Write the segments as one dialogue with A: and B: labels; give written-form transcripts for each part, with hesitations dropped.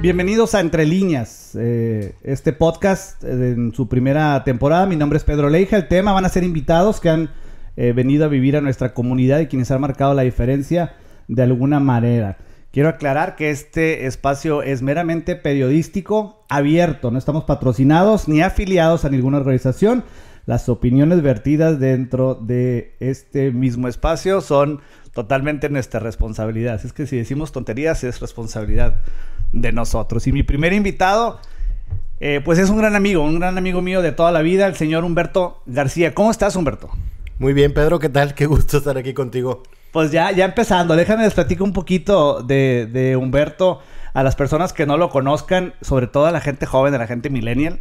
A: Bienvenidos a Entre Líneas, este podcast en su primera temporada. Mi nombre es Pedro Leija. El tema van a ser invitados que han venido a vivir a nuestra comunidad y quienes han marcado la diferencia de alguna manera. Quiero aclarar que este espacio es meramente periodístico, abierto. No estamos patrocinados ni afiliados a ninguna organización. Las opiniones vertidas dentro de este mismo espacio son totalmente nuestra responsabilidad. Es que si decimos tonterías es responsabilidad de nosotros. Y mi primer invitado, pues es un gran amigo mío de toda la vida, el señor Humberto García. ¿Cómo estás, Humberto?
B: Muy bien, Pedro, ¿qué tal? Qué gusto estar aquí contigo.
A: Pues ya empezando, déjame les platico un poquito de Humberto a las personas que no lo conozcan, sobre todo a la gente joven, a la gente millennial.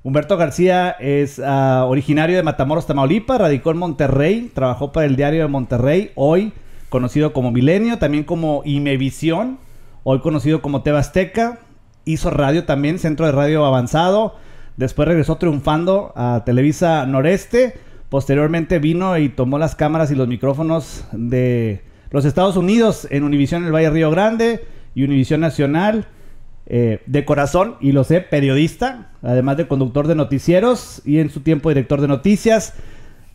A: Humberto García es originario de Matamoros, Tamaulipas, radicó en Monterrey, trabajó para el Diario de Monterrey, hoy conocido como Milenio, también como Imevisión, hoy conocido como TV Azteca, hizo radio también, Centro de Radio Avanzado, después regresó triunfando a Televisa Noreste, posteriormente vino y tomó las cámaras y los micrófonos de los Estados Unidos en Univisión El Valle Río Grande y Univisión Nacional. De corazón, y lo sé, periodista, además de conductor de noticieros y en su tiempo director de noticias,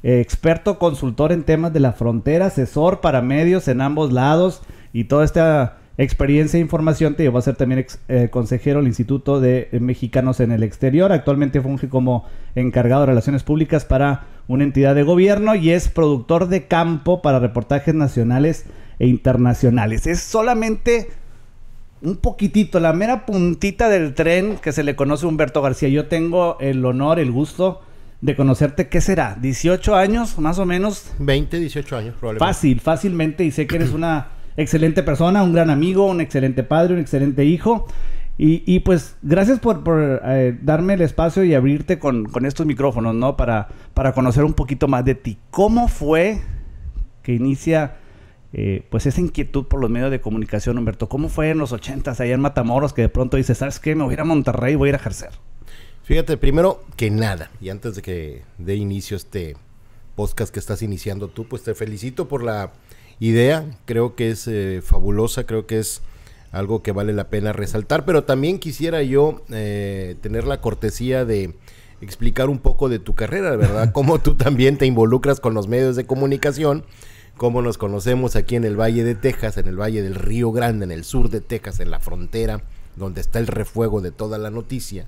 A: experto consultor en temas de la frontera, asesor para medios en ambos lados, y toda esta experiencia e información te llevó a ser también consejero del Instituto de Mexicanos en el Exterior. Actualmente funge como encargado de Relaciones Públicas para una entidad de gobierno y es productor de campo para reportajes nacionales e internacionales. Es solamente un poquitito, la mera puntita del tren que se le conoce a Humberto García. Yo tengo el honor, el gusto de conocerte. ¿Qué será? ¿18 años más o menos?
B: 20, 18 años probablemente.
A: Fácilmente, y sé que eres una excelente persona, un gran amigo, un excelente padre, un excelente hijo. Y pues gracias por darme el espacio y abrirte con estos micrófonos, ¿no? Para conocer un poquito más de ti. ¿Cómo fue que inicia pues esa inquietud por los medios de comunicación, Humberto? ¿Cómo fue en los 80s allá en Matamoros que de pronto dices, ¿sabes qué? Me voy a ir a Monterrey y voy a ir a ejercer.
B: Fíjate, primero que nada, y antes de que dé inicio este podcast que estás iniciando tú, pues te felicito por la idea. Creo que es fabulosa, creo que es algo que vale la pena resaltar, pero también quisiera yo tener la cortesía de explicar un poco de tu carrera, ¿verdad? Cómo tú también te involucras con los medios de comunicación, cómo nos conocemos aquí en el Valle de Texas, en el Valle del Río Grande, en el sur de Texas, en la frontera, donde está el refuego de toda la noticia,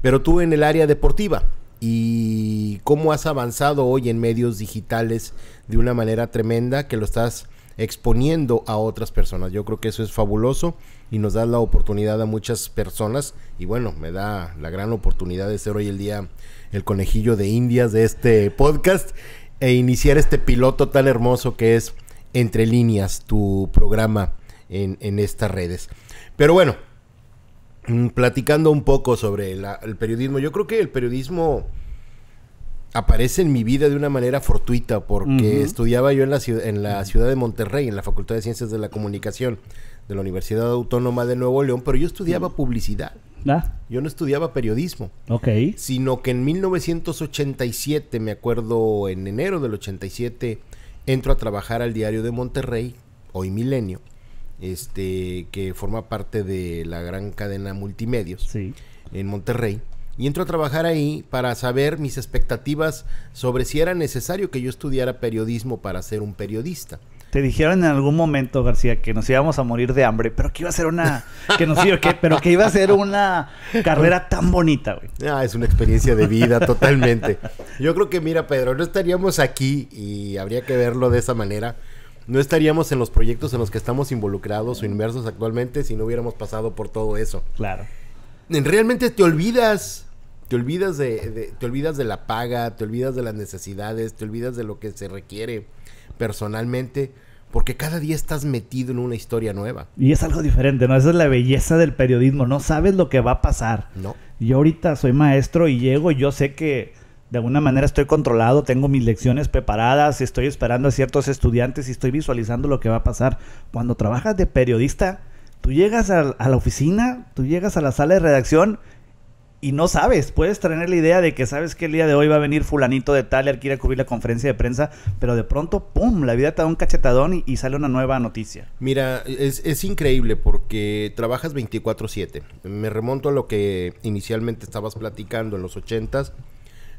B: pero tú en el área deportiva, y cómo has avanzado hoy en medios digitales de una manera tremenda, que lo estás exponiendo a otras personas. Yo creo que eso es fabuloso y nos da la oportunidad a muchas personas, y bueno, me da la gran oportunidad de ser hoy el día el conejillo de Indias de este podcast e iniciar este piloto tan hermoso que es Entre Líneas, tu programa en estas redes. Pero bueno, platicando un poco sobre el periodismo, yo creo que el periodismo aparece en mi vida de una manera fortuita, porque estudiaba yo en la ciudad de Monterrey, en la Facultad de Ciencias de la Comunicación de la Universidad Autónoma de Nuevo León, pero yo estudiaba publicidad. Yo no estudiaba periodismo, sino que en 1987, me acuerdo, en enero del 87, entro a trabajar al Diario de Monterrey, hoy Milenio, que forma parte de la gran cadena Multimedios en Monterrey, y entro a trabajar ahí para saber mis expectativas sobre si era necesario que yo estudiara periodismo para ser un periodista.
A: Te dijeron en algún momento, García, que nos íbamos a morir de hambre, pero que iba a ser que iba a ser una carrera tan bonita, güey.
B: Es una experiencia de vida totalmente. Yo creo que, mira, Pedro, no estaríamos aquí, y habría que verlo de esa manera, no estaríamos en los proyectos en los que estamos involucrados o inmersos actualmente si no hubiéramos pasado por todo eso.
A: Claro.
B: Realmente te olvidas de la paga, te olvidas de las necesidades, te olvidas de lo que se requiere personalmente, porque cada día estás metido en una historia nueva.
A: Y es algo diferente, ¿no? Esa es la belleza del periodismo, no sabes lo que va a pasar.
B: No.
A: Yo ahorita soy maestro y llego y yo sé que de alguna manera estoy controlado, tengo mis lecciones preparadas, estoy esperando a ciertos estudiantes y estoy visualizando lo que va a pasar. Cuando trabajas de periodista, tú llegas a la oficina, tú llegas a la sala de redacción y no sabes, puedes tener la idea de que sabes que el día de hoy va a venir fulanito de tal y quiere cubrir la conferencia de prensa, pero de pronto, ¡pum!, la vida te da un cachetadón y sale una nueva noticia.
B: Mira, es increíble porque trabajas 24/7. Me remonto a lo que inicialmente estabas platicando en los 80s,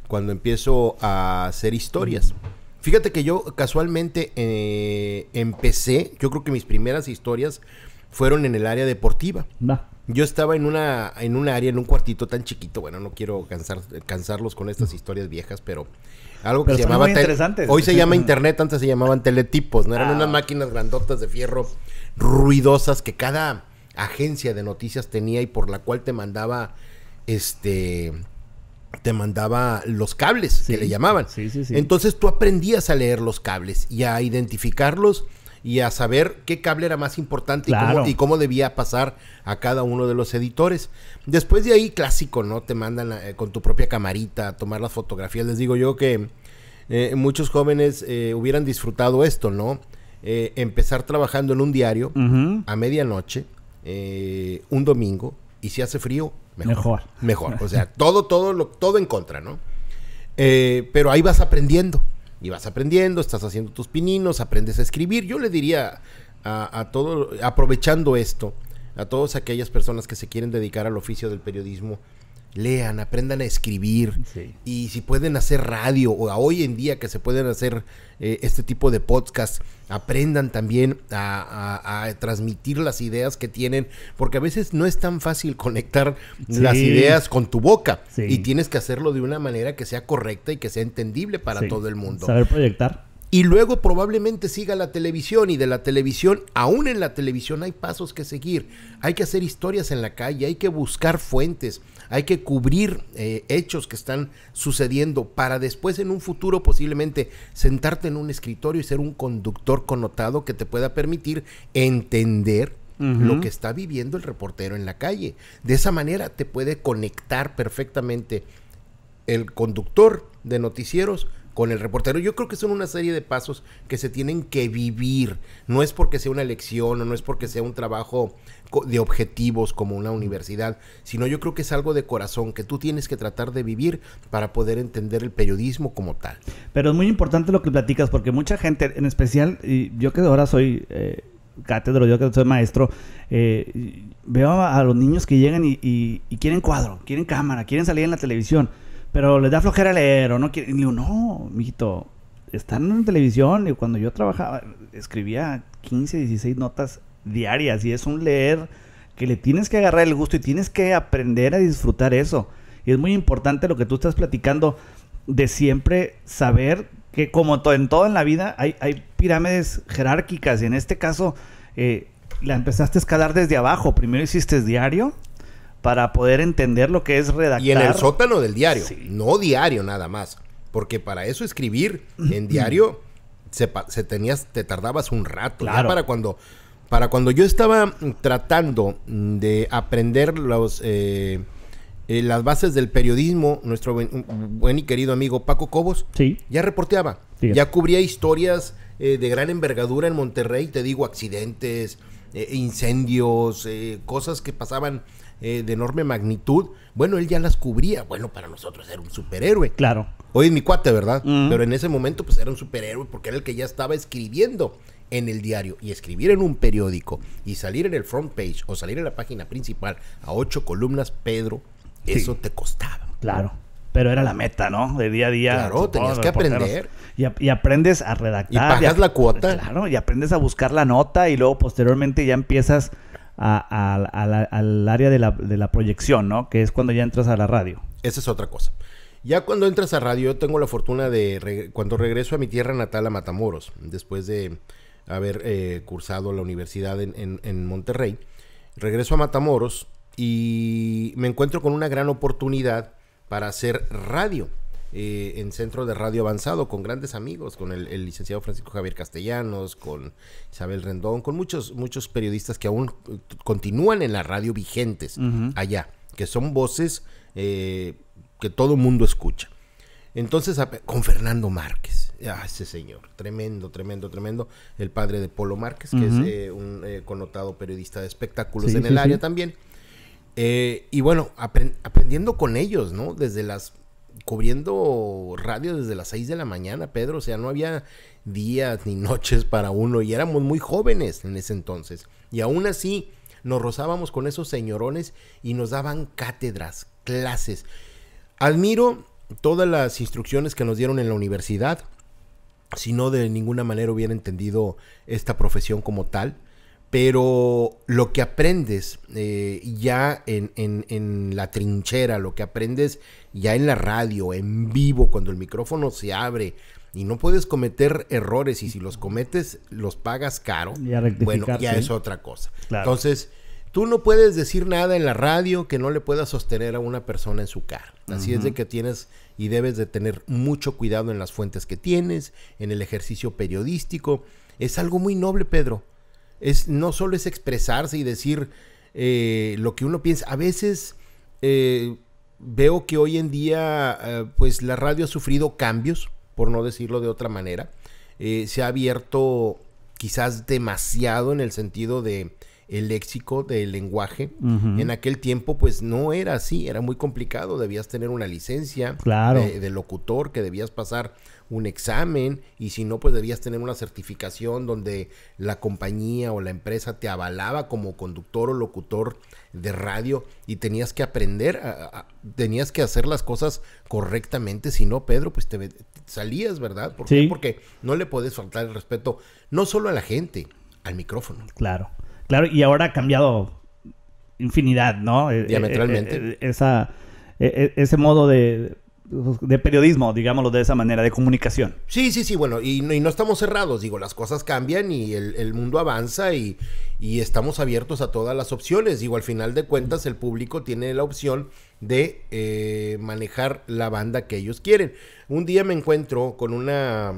B: cuando empiezo a hacer historias. Fíjate que yo casualmente empecé, yo creo que mis primeras historias fueron en el área deportiva.
A: Va.
B: Yo estaba en un área, en un cuartito tan chiquito, bueno, no quiero cansarlos con estas historias viejas, pero algo que
A: Pero
B: se
A: son
B: llamaba...
A: muy interesantes.
B: Hoy se llama internet, antes se llamaban teletipos, ¿no? Eran unas máquinas grandotas de fierro, ruidosas, que cada agencia de noticias tenía y por la cual te mandaba, los cables,
A: Sí,
B: que le llamaban.
A: sí.
B: Entonces tú aprendías a leer los cables y a identificarlos y a saber qué cable era más importante,
A: claro,
B: y cómo debía pasar a cada uno de los editores. Después de ahí, clásico, ¿no? Te mandan con tu propia camarita a tomar las fotografías. Les digo yo que muchos jóvenes hubieran disfrutado esto, ¿no? Empezar trabajando en un diario a medianoche, un domingo, y si hace frío, mejor. O sea, todo en contra, ¿no? Pero ahí vas aprendiendo. Y vas aprendiendo, estás haciendo tus pininos, aprendes a escribir. Yo le diría a todo, aprovechando esto, a todas aquellas personas que se quieren dedicar al oficio del periodismo, lean, aprendan a escribir.
A: Sí.
B: Y si pueden hacer radio, o a hoy en día que se pueden hacer este tipo de podcast, aprendan también a transmitir las ideas que tienen, porque a veces no es tan fácil conectar las ideas con tu boca, y tienes que hacerlo de una manera que sea correcta y que sea entendible para todo el mundo.
A: Saber proyectar.
B: Y luego probablemente siga la televisión, y de la televisión, aún en la televisión hay pasos que seguir. Hay que hacer historias en la calle, hay que buscar fuentes, hay que cubrir hechos que están sucediendo para después, en un futuro, posiblemente sentarte en un escritorio y ser un conductor connotado que te pueda permitir entender lo que está viviendo el reportero en la calle. De esa manera te puede conectar perfectamente el conductor de noticieros con el reportero. Yo creo que son una serie de pasos que se tienen que vivir. No es porque sea una elección, o no es porque sea un trabajo de objetivos como una universidad, sino yo creo que es algo de corazón que tú tienes que tratar de vivir para poder entender el periodismo como tal.
A: Pero es muy importante lo que platicas, porque mucha gente, en especial, y yo que ahora soy cátedro, yo que soy maestro, veo a los niños que llegan y quieren cuadro, quieren cámara, quieren salir en la televisión, pero les da flojera leer o no quieren. Y digo, no, mijito, están en televisión. Y cuando yo trabajaba, escribía 15, 16 notas diarias, y es un leer que le tienes que agarrar el gusto y tienes que aprender a disfrutar eso. Y es muy importante lo que tú estás platicando, de siempre saber que, como en todo en la vida, hay pirámides jerárquicas, y en este caso la empezaste a escalar desde abajo. Primero hiciste diario para poder entender lo que es redactar.
B: Y en el sótano del diario,
A: sí,
B: no diario nada más, porque para eso escribir en diario te tardabas un rato.
A: Claro.
B: Ya para cuando yo estaba tratando de aprender las bases del periodismo, nuestro buen y querido amigo Paco Cobos,
A: sí,
B: ya reporteaba, ya cubría historias de gran envergadura en Monterrey, te digo, accidentes, incendios, cosas que pasaban de enorme magnitud. Bueno, él ya las cubría. Bueno, para nosotros era un superhéroe.
A: Claro.
B: Hoy es mi cuate, ¿verdad? Pero en ese momento pues era un superhéroe, porque era el que ya estaba escribiendo en el diario, y escribir en un periódico y salir en el front page o salir en la página principal a 8 columnas, Pedro, eso te costaba.
A: Claro. Pero era la meta, ¿no? De día a día.
B: Claro, tenías que aprender.
A: Y aprendes a redactar.
B: Y pagas la cuota.
A: Claro, y aprendes a buscar la nota, y luego posteriormente ya empiezas al área de la proyección, ¿no? Que es cuando ya entras a la radio.
B: Esa es otra cosa. Ya cuando entras a radio, yo tengo la fortuna de, cuando regreso a mi tierra natal, a Matamoros, después de haber cursado la universidad en Monterrey, regreso a Matamoros y me encuentro con una gran oportunidad para hacer radio en Centro de Radio Avanzado, con grandes amigos, con el licenciado Francisco Javier Castellanos, con Isabel Rendón, con muchos periodistas que aún continúan en la radio vigentes allá, que son voces que todo mundo escucha. Entonces, con Fernando Márquez, ese señor, tremendo, el padre de Polo Márquez, que es un connotado periodista de espectáculos en el área también. Y bueno, aprendiendo con ellos, ¿no? Cubriendo radio desde las 6 de la mañana, Pedro. O sea, no había días ni noches para uno y éramos muy jóvenes en ese entonces. Y aún así nos rozábamos con esos señorones y nos daban cátedras, clases. Admiro todas las instrucciones que nos dieron en la universidad. Si no, de ninguna manera hubiera entendido esta profesión como tal. Pero lo que aprendes ya en la trinchera, lo que aprendes ya en la radio, en vivo, cuando el micrófono se abre y no puedes cometer errores, y si los cometes los pagas caro, bueno, ya es otra cosa. Claro. Entonces, tú no puedes decir nada en la radio que no le puedas sostener a una persona en su cara. Así es de que tienes y debes de tener mucho cuidado en las fuentes que tienes, en el ejercicio periodístico. Es algo muy noble, Pedro. No solo es expresarse y decir lo que uno piensa. A veces veo que hoy en día pues la radio ha sufrido cambios, por no decirlo de otra manera. Se ha abierto quizás demasiado en el sentido de el léxico, del lenguaje. En aquel tiempo pues no era así, era muy complicado. Debías tener una licencia de locutor, que debías pasar un examen, y si no, pues debías tener una certificación donde la compañía o la empresa te avalaba como conductor o locutor de radio, y tenías que aprender, tenías que hacer las cosas correctamente. Si no, Pedro, pues te salías, ¿verdad? ¿Por qué? Porque no le puedes faltar el respeto, no solo a la gente, al micrófono.
A: Claro, y ahora ha cambiado infinidad, ¿no?
B: Diametralmente.
A: Ese modo de periodismo, digámoslo de esa manera, de comunicación.
B: Sí, bueno, y no estamos cerrados, digo, las cosas cambian y el mundo avanza y estamos abiertos a todas las opciones. Digo, al final de cuentas el público tiene la opción de manejar la banda que ellos quieren. Un día me encuentro con una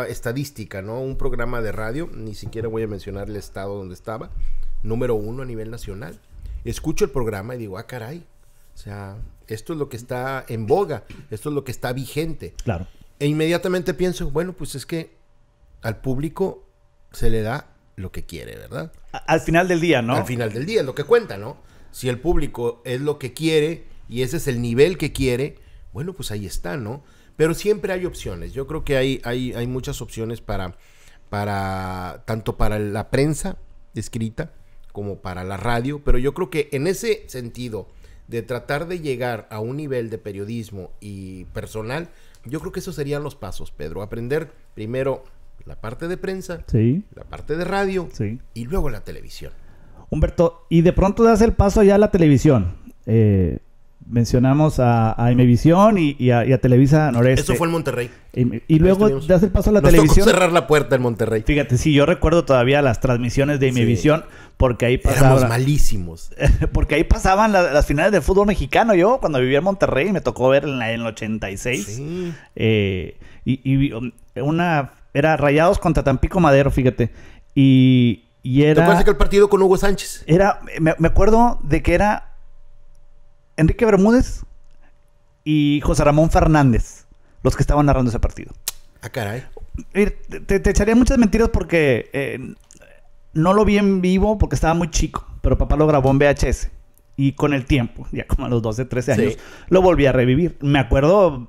B: estadística, ¿no? Un programa de radio, ni siquiera voy a mencionar el estado donde estaba, número 1 a nivel nacional. Escucho el programa y digo, caray. O sea, esto es lo que está en boga, esto es lo que está vigente.
A: Claro.
B: E inmediatamente pienso, bueno, pues es que al público se le da lo que quiere, ¿verdad?
A: Al final del día, ¿no?
B: Al final del día es lo que cuenta, ¿no? Si el público es lo que quiere y ese es el nivel que quiere, bueno, pues ahí está, ¿no? Pero siempre hay opciones. Yo creo que hay muchas opciones tanto para la prensa escrita como para la radio, pero yo creo que en ese sentido de tratar de llegar a un nivel de periodismo y personal, yo creo que esos serían los pasos, Pedro. Aprender primero la parte de prensa, la parte de radio y luego la televisión.
A: Humberto, y de pronto das el paso ya a la televisión. Mencionamos a Imevisión y a Televisa Noreste.
B: Eso fue en Monterrey.
A: Y luego das el paso a la televisión.
B: Nos tocó cerrar la puerta en Monterrey.
A: Fíjate, sí, yo recuerdo todavía las transmisiones de Imevisión, porque ahí pasaban...
B: Éramos malísimos.
A: Porque ahí pasaban las finales del fútbol mexicano. Yo, cuando vivía en Monterrey, me tocó ver en el 86. Sí. Era Rayados contra Tampico Madero, fíjate. Y era...
B: ¿Te acuerdas que el partido con Hugo Sánchez?
A: Me acuerdo de que era Enrique Bermúdez y José Ramón Fernández los que estaban narrando ese partido.
B: Caray.
A: Te echaría muchas mentiras porque no lo vi en vivo porque estaba muy chico, pero papá lo grabó en VHS. Y con el tiempo, ya como a los 12, 13 años, lo volví a revivir. Me acuerdo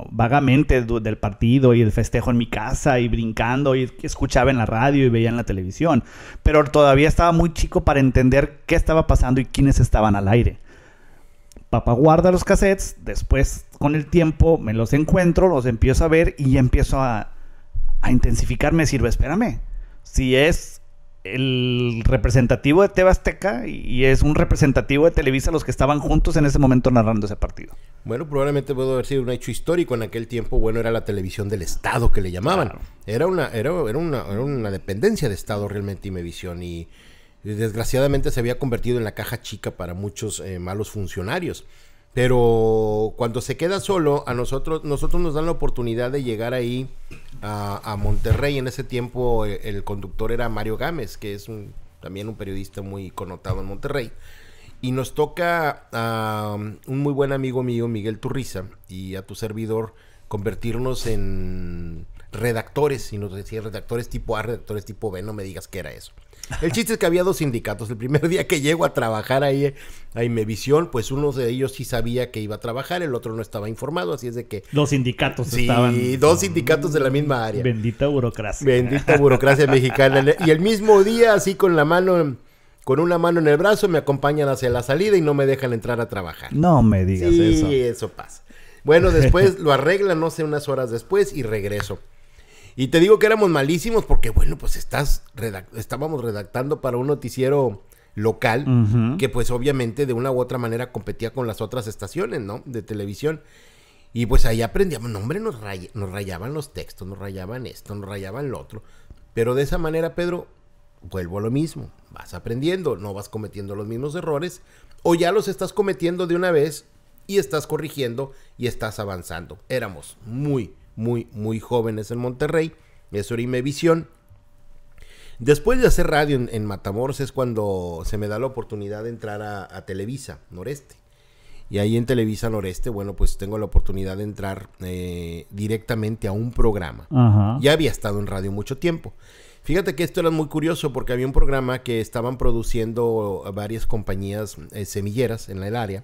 A: vagamente del partido y el festejo en mi casa y brincando y escuchaba en la radio y veía en la televisión. Pero todavía estaba muy chico para entender qué estaba pasando y quiénes estaban al aire. Papá guarda los cassettes, después con el tiempo me los encuentro, los empiezo a ver y empiezo a intensificarme. Sirve, espérame, si es el representativo de TV Azteca y es un representativo de Televisa los que estaban juntos en ese momento narrando ese partido.
B: Bueno, probablemente pudo haber sido un hecho histórico en aquel tiempo. Bueno, era la televisión del Estado que le llamaban. Claro. Era una dependencia de Estado realmente Imevisión, y desgraciadamente se había convertido en la caja chica para muchos malos funcionarios. Pero cuando se queda solo, a nosotros nos dan la oportunidad de llegar ahí a Monterrey. En ese tiempo el conductor era Mario Gámez, que es también un periodista muy connotado en Monterrey. Y nos toca a un muy buen amigo mío, Miguel Turriza, y a tu servidor, convertirnos en redactores, si nos decía redactores tipo A, redactores tipo B, no me digas qué era eso. El chiste es que había 2 sindicatos. El primer día que llego a trabajar ahí a Imevisión, pues uno de ellos sí sabía que iba a trabajar, el otro no estaba informado, así es de que...
A: Los sindicatos
B: sí,
A: estaban...
B: Sí, 2 sindicatos de la misma área.
A: Bendita burocracia.
B: Bendita burocracia mexicana. Y el mismo día, así con una mano en el brazo, me acompañan hacia la salida y no me dejan entrar a trabajar.
A: No me digas eso.
B: Sí, eso pasa. Bueno, después lo arreglan, no sé, unas horas después y regreso. Y te digo que éramos malísimos porque, bueno, pues estábamos redactando para un noticiero local que pues obviamente de una u otra manera competía con las otras estaciones, ¿no? De televisión. Y pues ahí aprendíamos, no, hombre, nos rayaban los textos, nos rayaban esto, nos rayaban lo otro. Pero de esa manera, Pedro, vuelvo a lo mismo. Vas aprendiendo, no vas cometiendo los mismos errores o ya los estás cometiendo de una vez y estás corrigiendo y estás avanzando. Éramos muy jóvenes en Monterrey, eso era Imevisión. Después de hacer radio en Matamoros es cuando se me da la oportunidad de entrar a Televisa Noreste. Y ahí en Televisa Noreste, bueno, pues tengo la oportunidad de entrar directamente a un programa.
A: Ajá.
B: Ya había estado en radio mucho tiempo. Fíjate que esto era muy curioso porque había un programa que estaban produciendo varias compañías semilleras en el área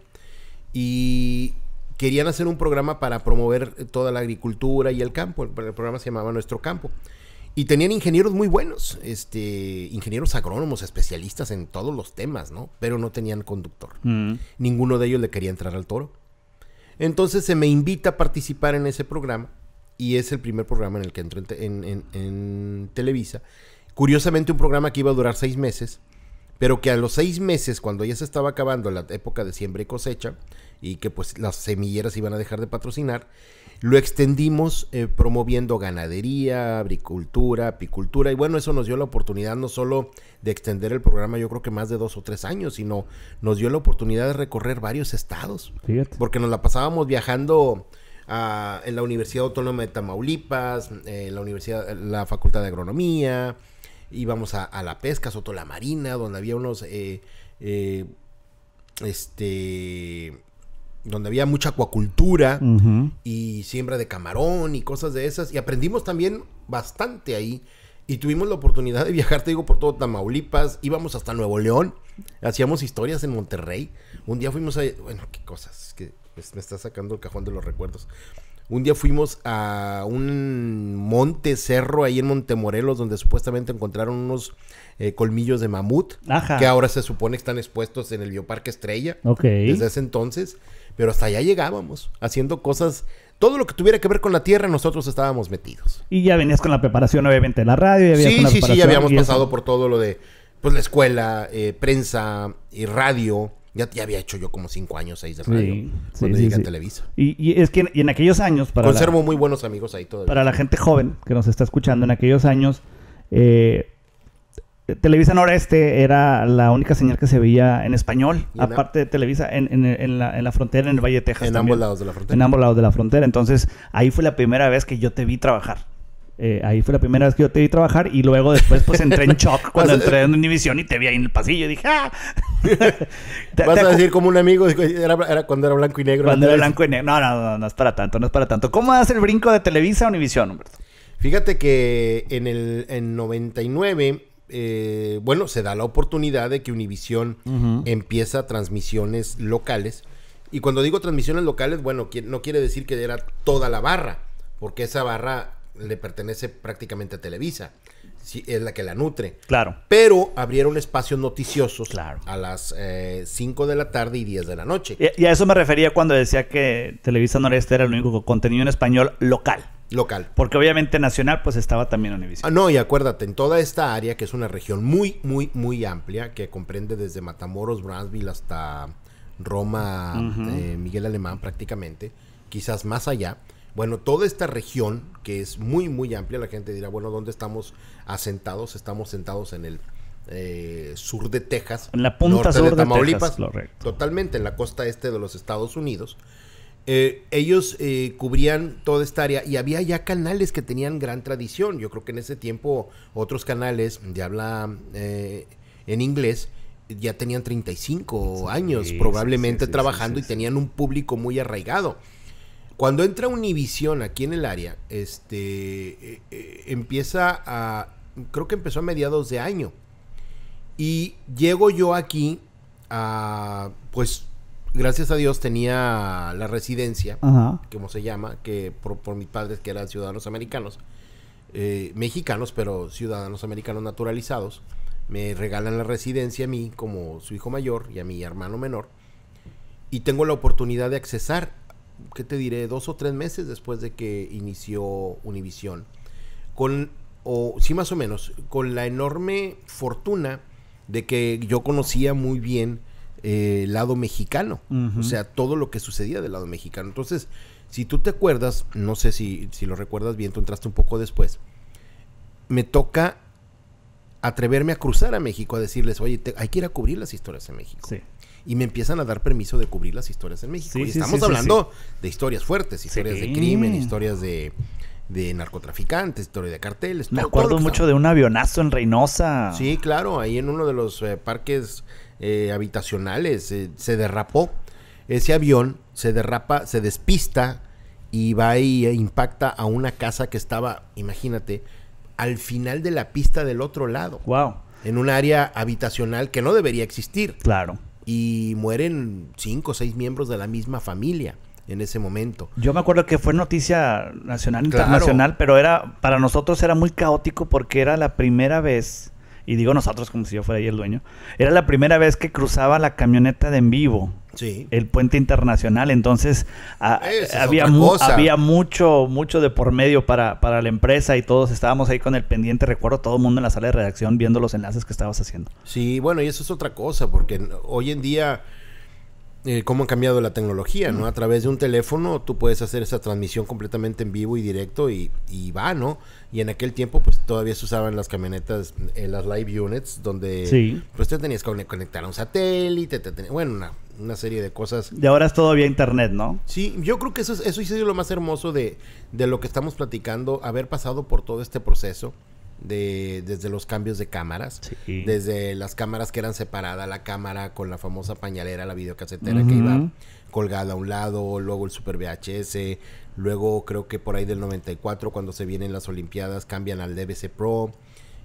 B: y querían hacer un programa para promover toda la agricultura y el campo. El programa se llamaba Nuestro Campo. Y tenían ingenieros muy buenos, ingenieros agrónomos, especialistas en todos los temas, ¿no? Pero no tenían conductor. Ninguno de ellos le quería entrar al toro. Entonces se me invita a participar en ese programa. Y es el primer programa en el que entro en Televisa. Curiosamente, un programa que iba a durar 6 meses. Pero que a los 6 meses, cuando ya se estaba acabando la época de siembra y cosecha, y que pues las semilleras iban a dejar de patrocinar, lo extendimos promoviendo ganadería, agricultura, apicultura, y bueno, eso nos dio la oportunidad no solo de extender el programa, yo creo que más de 2 o 3 años, sino nos dio la oportunidad de recorrer varios estados.
A: Fíjate.
B: Porque nos la pasábamos viajando en la Universidad Autónoma de Tamaulipas, la Facultad de Agronomía, íbamos a la pesca, Soto la Marina, donde había donde había mucha acuacultura y siembra de camarón y cosas de esas, y aprendimos también bastante ahí, y tuvimos la oportunidad de viajar, te digo, por todo Tamaulipas, íbamos hasta Nuevo León, hacíamos historias en Monterrey, un día fuimos bueno, qué cosas, que me está sacando el cajón de los recuerdos. Un día fuimos a un cerro ahí en Montemorelos, donde supuestamente encontraron unos colmillos de mamut,
A: Ajá.
B: que ahora se supone que están expuestos en el Bioparque Estrella, desde ese entonces, pero hasta allá llegábamos, haciendo cosas, todo lo que tuviera que ver con la tierra, nosotros estábamos metidos.
A: Y ya venías con la preparación, obviamente, de la radio.
B: Sí, ya habíamos pasado por todo lo de, pues, la escuela, prensa y radio. Ya había hecho yo como 5 años, 6 de radio, cuando llegué a Televisa.
A: Y es que en aquellos años...
B: Conservo muy buenos amigos ahí todavía.
A: Para la gente joven que nos está escuchando, en aquellos años, Televisa Noreste era la única señal que se veía en español, aparte de Televisa, en la frontera, en el Valle de Texas.
B: En
A: también.
B: ambos lados de la frontera.
A: En ambos lados de la frontera. Entonces, ahí fue la primera vez que yo te vi trabajar. Y luego después pues entré en shock cuando entré en Univisión y te vi ahí en el pasillo y dije ¡ah!
B: Vas a decir como un amigo, era cuando era blanco y negro.
A: Cuando era blanco y negro. No es para tanto. ¿Cómo das el brinco de Televisa a Univisión, Humberto?
B: Fíjate que en 99, bueno, se da la oportunidad de que Univisión empieza transmisiones locales. Y cuando digo transmisiones locales, bueno, no quiere decir que era toda la barra, porque esa barra le pertenece prácticamente a Televisa. Sí, es la que la nutre.
A: Claro.
B: Pero abrieron espacios noticiosos,
A: claro,
B: a las 5 de la tarde y 10 de la noche.
A: Y a eso me refería cuando decía que Televisa Noreste era el único contenido en español local. Porque obviamente nacional pues estaba también Univisión.
B: No, y acuérdate, en toda esta área, que es una región muy amplia, que comprende desde Matamoros, Brownsville hasta Roma, Miguel Alemán prácticamente, quizás más allá. Bueno, toda esta región, que es muy amplia, la gente dirá, bueno, ¿dónde estamos asentados? Estamos sentados en el sur de Texas.
A: En la punta sur de
B: Tamaulipas.
A: Texas,
B: Totalmente, en la costa este de los Estados Unidos. Ellos cubrían toda esta área y había ya canales que tenían gran tradición. Yo creo que en ese tiempo otros canales de habla en inglés ya tenían 35 años probablemente trabajando y tenían un público muy arraigado. Cuando entra Univisión aquí en el área, empieza a... Creo que empezó a mediados de año. Y llego yo aquí pues, gracias a Dios tenía la residencia, como se llama, que por mis padres que eran ciudadanos americanos, mexicanos, pero ciudadanos americanos naturalizados. Me regalan la residencia a mí como su hijo mayor y a mi hermano menor. Y tengo la oportunidad de accesar, ¿qué te diré? 2 o 3 meses después de que inició Univisión. Sí, más o menos, con la enorme fortuna de que yo conocía muy bien el lado mexicano. O sea, todo lo que sucedía del lado mexicano. Entonces, si tú te acuerdas, no sé si lo recuerdas bien, tú entraste un poco después, me toca atreverme a cruzar a México, a decirles, oye, hay que ir a cubrir las historias en México.
A: Sí.
B: Y me empiezan a dar permiso de cubrir las historias en México. Y estamos hablando de historias fuertes, historias de crimen, historias de narcotraficantes, historia de carteles.
A: Me acuerdo mucho de un avionazo en Reynosa.
B: Sí, claro, ahí en uno de los parques habitacionales se derrapó. Ese avión se derrapa, se despista y va y impacta a una casa que estaba, imagínate, al final de la pista del otro lado.
A: Wow.
B: En un área habitacional que no debería existir.
A: Claro.
B: Y mueren 5 o 6 miembros de la misma familia en ese momento.
A: Yo me acuerdo que fue noticia nacional, internacional, pero para nosotros era muy caótico porque era la primera vez, y digo nosotros como si yo fuera ahí el dueño, era la primera vez que cruzaba la camioneta de en vivo. Sí. El puente internacional, entonces había mucho de por medio para la empresa y todos estábamos ahí con el pendiente. Recuerdo todo el mundo en la sala de redacción viendo los enlaces que estabas haciendo.
B: Sí, bueno, y eso es otra cosa, porque hoy en día cómo ha cambiado la tecnología, ¿no? A través de un teléfono tú puedes hacer esa transmisión completamente en vivo y directo y va, ¿no? Y en aquel tiempo pues todavía se usaban las camionetas, las live units, donde pues te tenías que conectar a un satélite, bueno, una serie de cosas.
A: Y ahora es todo vía internet, ¿no?
B: Sí, yo creo que eso ha sido lo más hermoso de lo que estamos platicando, haber pasado por todo este proceso. Desde los cambios de cámaras, desde las cámaras que eran separadas, la cámara con la famosa pañalera, la videocasetera que iba colgada a un lado, luego el Super VHS, luego creo que por ahí del 94 cuando se vienen las Olimpiadas cambian al DVC Pro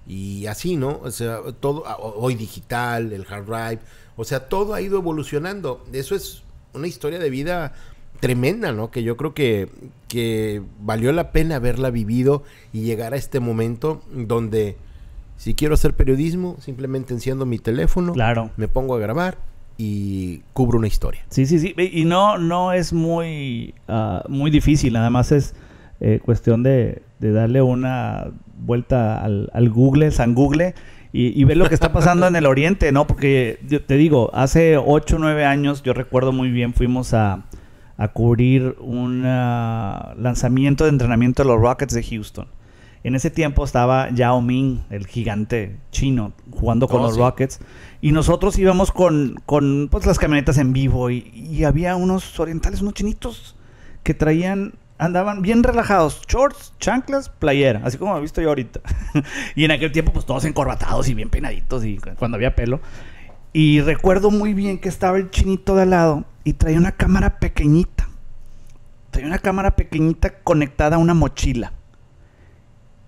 B: y así, ¿no? O sea, todo hoy digital, el hard drive, o sea, todo ha ido evolucionando. Eso es una historia de vida tremenda, ¿no? Que yo creo que valió la pena haberla vivido y llegar a este momento donde si quiero hacer periodismo, simplemente enciendo mi teléfono, me pongo a grabar y cubro una historia.
A: Sí. Y no es muy difícil, nada más es cuestión de darle una vuelta al Google, San Google, y ver lo que está pasando en el Oriente, ¿no? Porque yo te digo, hace 8 o 9 años, yo recuerdo muy bien, fuimos a cubrir un lanzamiento de entrenamiento de los Rockets de Houston. En ese tiempo estaba Yao Ming, el gigante chino, jugando con los Rockets. Y nosotros íbamos con pues, las camionetas en vivo y había unos orientales, unos chinitos que andaban bien relajados, shorts, chanclas, playera, así como he visto yo ahorita. Y en aquel tiempo pues todos encorbatados y bien peinaditos y cuando había pelo. Y recuerdo muy bien que estaba el chinito de al lado y traía una cámara pequeñita. Conectada a una mochila.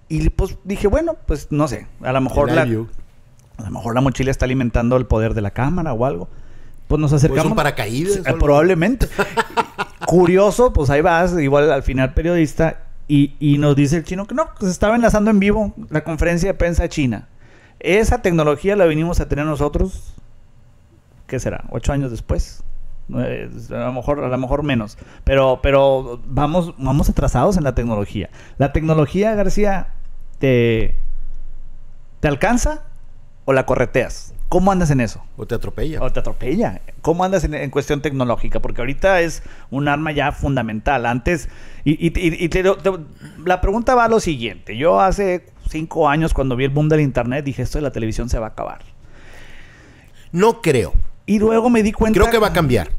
A: Y pues dije, bueno, pues no sé, a lo mejor la mochila está alimentando el poder de la cámara o algo. Pues nos acercamos.
B: Pues un paracaídas.
A: Probablemente. Curioso, pues ahí vas, igual al final periodista, y nos dice el chino que no, pues estaba enlazando en vivo la conferencia de prensa china. Esa tecnología la venimos a tener nosotros, ¿qué será? 8 años después. A lo mejor menos. Pero vamos atrasados en la tecnología. La tecnología, García, ¿te alcanza o la correteas? ¿Cómo andas en eso?
B: O te atropella.
A: ¿Cómo andas en cuestión tecnológica? Porque ahorita es un arma ya fundamental. Antes, la pregunta va a lo siguiente. Yo hace 5 años, cuando vi el boom del internet, dije, esto de la televisión se va a acabar.
B: No creo.
A: Y luego me di cuenta...
B: Creo que va a cambiar.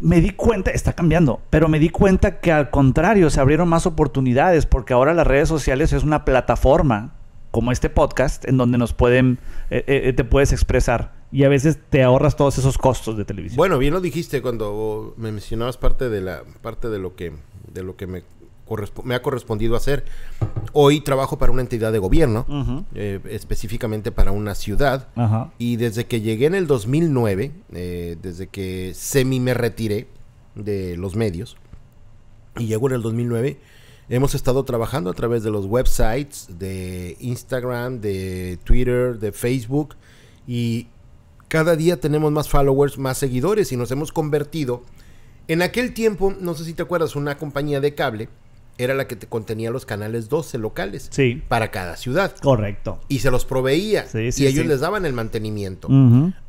A: Está cambiando, pero me di cuenta que al contrario, se abrieron más oportunidades, porque ahora las redes sociales es una plataforma, como este podcast, en donde nos te puedes expresar. Y a veces te ahorras todos esos costos de televisión.
B: Bueno, bien lo dijiste cuando me mencionabas parte de de lo que me ha correspondido hacer. Hoy trabajo para una entidad de gobierno, específicamente para una ciudad. Y desde que llegué en el 2009, desde que me retiré de los medios, y llego en el 2009, hemos estado trabajando a través de los websites, de Instagram, de Twitter, de Facebook, y cada día tenemos más followers, más seguidores, y nos hemos convertido. En aquel tiempo, no sé si te acuerdas, una compañía de cable era la que te contenía los canales 12 locales para cada ciudad.
A: Correcto.
B: Y se los proveía. Y ellos les daban el mantenimiento.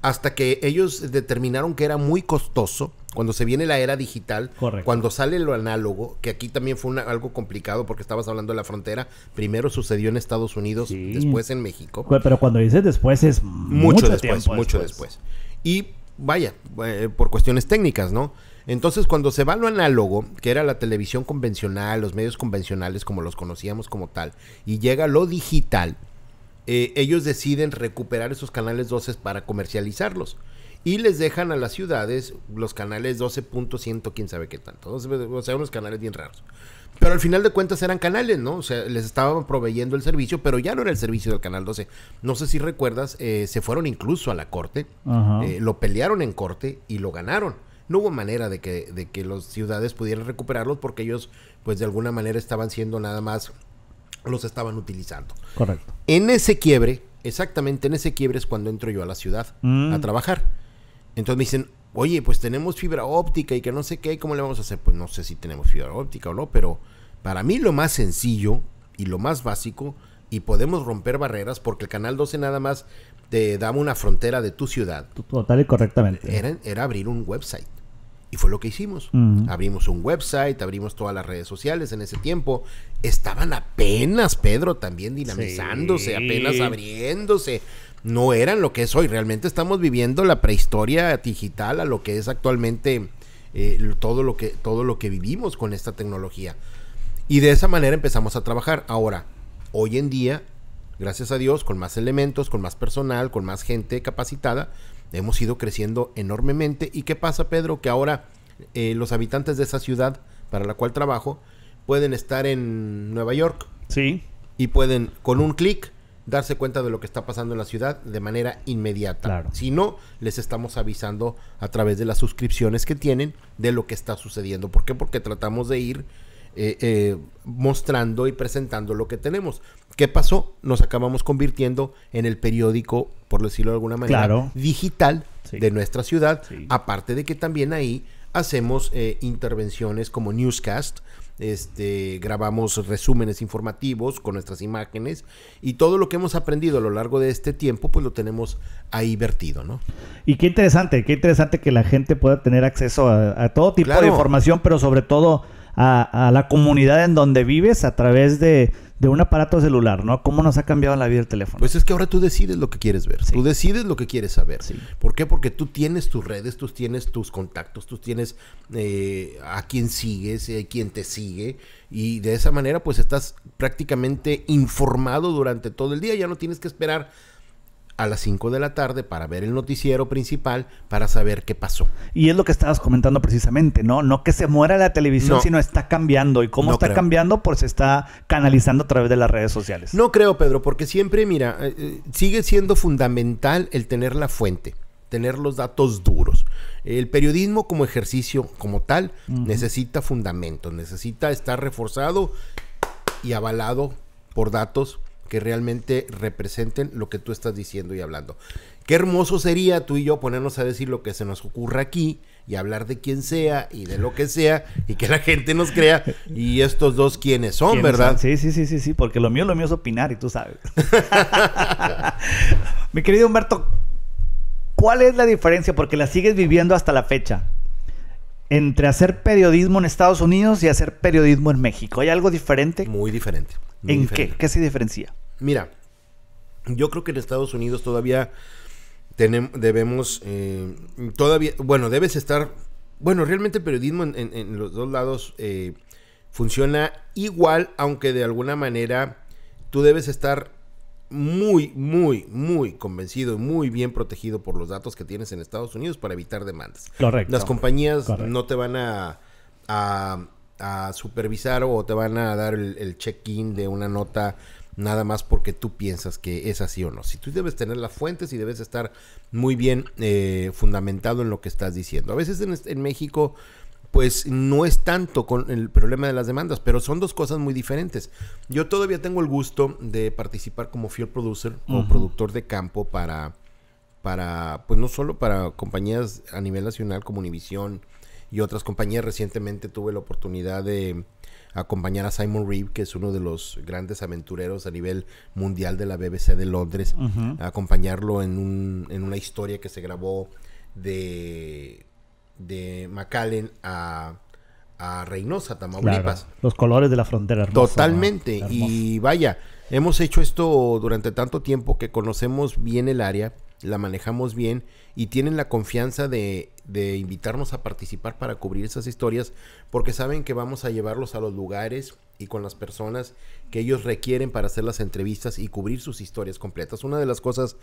B: Hasta que ellos determinaron que era muy costoso cuando se viene la era digital.
A: Correcto.
B: Cuando sale lo análogo, que aquí también fue algo complicado porque estabas hablando de la frontera. Primero sucedió en Estados Unidos, después en México.
A: Pero cuando dices después es mucho después.
B: Y vaya, por cuestiones técnicas, ¿no? Entonces, cuando se va a lo análogo, que era la televisión convencional, los medios convencionales como los conocíamos como tal, y llega lo digital, ellos deciden recuperar esos canales 12 para comercializarlos. Y les dejan a las ciudades los canales 12.100, quién sabe qué tanto. O sea, unos canales bien raros. Pero al final de cuentas eran canales, ¿no? O sea, les estaban proveyendo el servicio, pero ya no era el servicio del canal 12. No sé si recuerdas, se fueron incluso a la corte, lo pelearon en corte y lo ganaron. No hubo manera de que las ciudades pudieran recuperarlos porque ellos, pues de alguna manera estaban siendo nada más, los estaban utilizando.
A: Correcto.
B: En ese quiebre, exactamente en ese quiebre es cuando entro yo a la ciudad a trabajar. Entonces me dicen, oye, pues tenemos fibra óptica y que no sé qué, ¿cómo le vamos a hacer? Pues no sé si tenemos fibra óptica o no, pero para mí lo más sencillo y lo más básico, y podemos romper barreras porque el canal 12 nada más te daba una frontera de tu ciudad.
A: Total y correctamente.
B: Era abrir un website. Y fue lo que hicimos. Abrimos un website, abrimos todas las redes sociales. En ese tiempo estaban apenas, Pedro, también dinamizándose, apenas abriéndose. No eran lo que es hoy. Realmente estamos viviendo la prehistoria digital a lo que es actualmente todo lo que vivimos con esta tecnología. Y de esa manera empezamos a trabajar. Ahora, hoy en día, gracias a Dios, con más elementos, con más personal, con más gente capacitada, hemos ido creciendo enormemente. ¿Y qué pasa, Pedro? Que ahora los habitantes de esa ciudad para la cual trabajo pueden estar en Nueva York.
A: Sí.
B: Y pueden, con un clic, darse cuenta de lo que está pasando en la ciudad de manera inmediata.
A: Claro.
B: Si no, les estamos avisando a través de las suscripciones que tienen de lo que está sucediendo. ¿Por qué? Porque tratamos de ir mostrando y presentando lo que tenemos. ¿Qué pasó? Nos acabamos convirtiendo en el periódico, por decirlo de alguna manera, digital de nuestra ciudad, aparte de que también ahí hacemos intervenciones como newscast, grabamos resúmenes informativos con nuestras imágenes, y todo lo que hemos aprendido a lo largo de este tiempo pues lo tenemos ahí vertido, ¿no?
A: Y qué interesante que la gente pueda tener acceso a todo tipo de información, pero sobre todo a la comunidad en donde vives a través de un aparato celular, ¿no? ¿Cómo nos ha cambiado la vida el teléfono?
B: Pues es que ahora tú decides lo que quieres ver, tú decides lo que quieres saber. ¿Por qué? Porque tú tienes tus redes, tú tienes tus contactos, tú tienes a quién sigues, quién te sigue, y de esa manera pues estás prácticamente informado durante todo el día. Ya no tienes que esperar a las 5 de la tarde para ver el noticiero principal, para saber qué pasó.
A: Y es lo que estabas comentando precisamente, ¿no? No que se muera la televisión, sino está cambiando. ¿Y cómo está cambiando? Pues se está canalizando a través de las redes sociales.
B: No creo, Pedro, porque siempre, mira, sigue siendo fundamental el tener la fuente, tener los datos duros. El periodismo como ejercicio, como tal, necesita fundamentos, necesita estar reforzado y avalado por datos que realmente representen lo que tú estás diciendo y hablando. Qué hermoso sería tú y yo ponernos a decir lo que se nos ocurra aquí y hablar de quien sea y de lo que sea y que la gente nos crea. Y estos dos, ¿quiénes son, verdad?
A: Sí, porque lo mío es opinar y tú sabes. Mi querido Humberto, ¿cuál es la diferencia? Porque la sigues viviendo hasta la fecha, entre hacer periodismo en Estados Unidos y hacer periodismo en México. ¿Hay algo diferente?
B: Muy diferente.
A: ¿En qué? ¿Qué se diferencia?
B: Mira, yo creo que en Estados Unidos todavía debemos, debes estar, realmente el periodismo en los dos lados funciona igual, aunque de alguna manera tú debes estar muy, muy, muy convencido y muy bien protegido por los datos que tienes en Estados Unidos para evitar demandas.
A: Correcto.
B: Las compañías no te van a a supervisar o te van a dar el check-in de una nota nada más porque tú piensas que es así o no. Si tú debes tener las fuentes y debes estar muy bien fundamentado en lo que estás diciendo. A veces en México pues no es tanto con el problema de las demandas, pero son dos cosas muy diferentes. Yo todavía tengo el gusto de participar como field producer o productor de campo para pues no solo para compañías a nivel nacional como Univision y otras compañías. Recientemente tuve la oportunidad de acompañar a Simon Reeve, que es uno de los grandes aventureros a nivel mundial de la BBC de Londres, acompañarlo en una historia que se grabó de McAllen a Reynosa, Tamaulipas.
A: Claro, los colores de la frontera. Hermoso,
B: totalmente, ¿no? Y vaya, hemos hecho esto durante tanto tiempo que conocemos bien el área, la manejamos bien y tienen la confianza de invitarnos a participar para cubrir esas historias, porque saben que vamos a llevarlos a los lugares y con las personas que ellos requieren para hacer las entrevistas y cubrir sus historias completas. Una de las cosas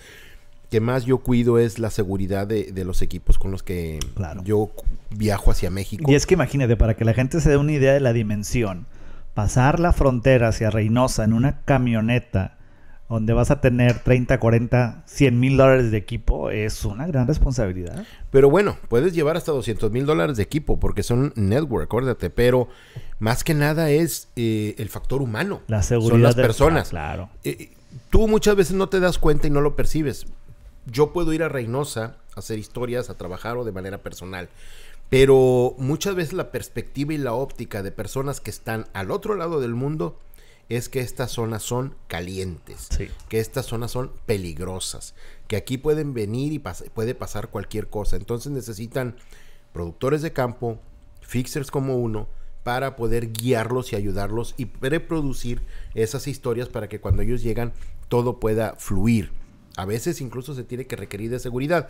B: que más yo cuido es la seguridad de los equipos con los que yo viajo hacia México.
A: Y es que imagínate, para que la gente se dé una idea de la dimensión, pasar la frontera hacia Reynosa en una camioneta donde vas a tener 30, 40, $100,000 de equipo, es una gran responsabilidad.
B: Pero bueno, puedes llevar hasta $200,000 de equipo porque son network, acuérdate, pero más que nada es el factor humano.
A: La seguridad.
B: Son las personas.
A: Claro.
B: Tú muchas veces no te das cuenta y no lo percibes. Yo puedo ir a Reynosa a hacer historias, a trabajar o de manera personal, pero muchas veces la perspectiva y la óptica de personas que están al otro lado del mundo es que estas zonas son calientes, que estas zonas son peligrosas, que aquí pueden venir y puede pasar cualquier cosa. Entonces necesitan productores de campo, fixers como uno, para poder guiarlos y ayudarlos y reproducir esas historias para que cuando ellos llegan todo pueda fluir. A veces incluso se tiene que requerir de seguridad.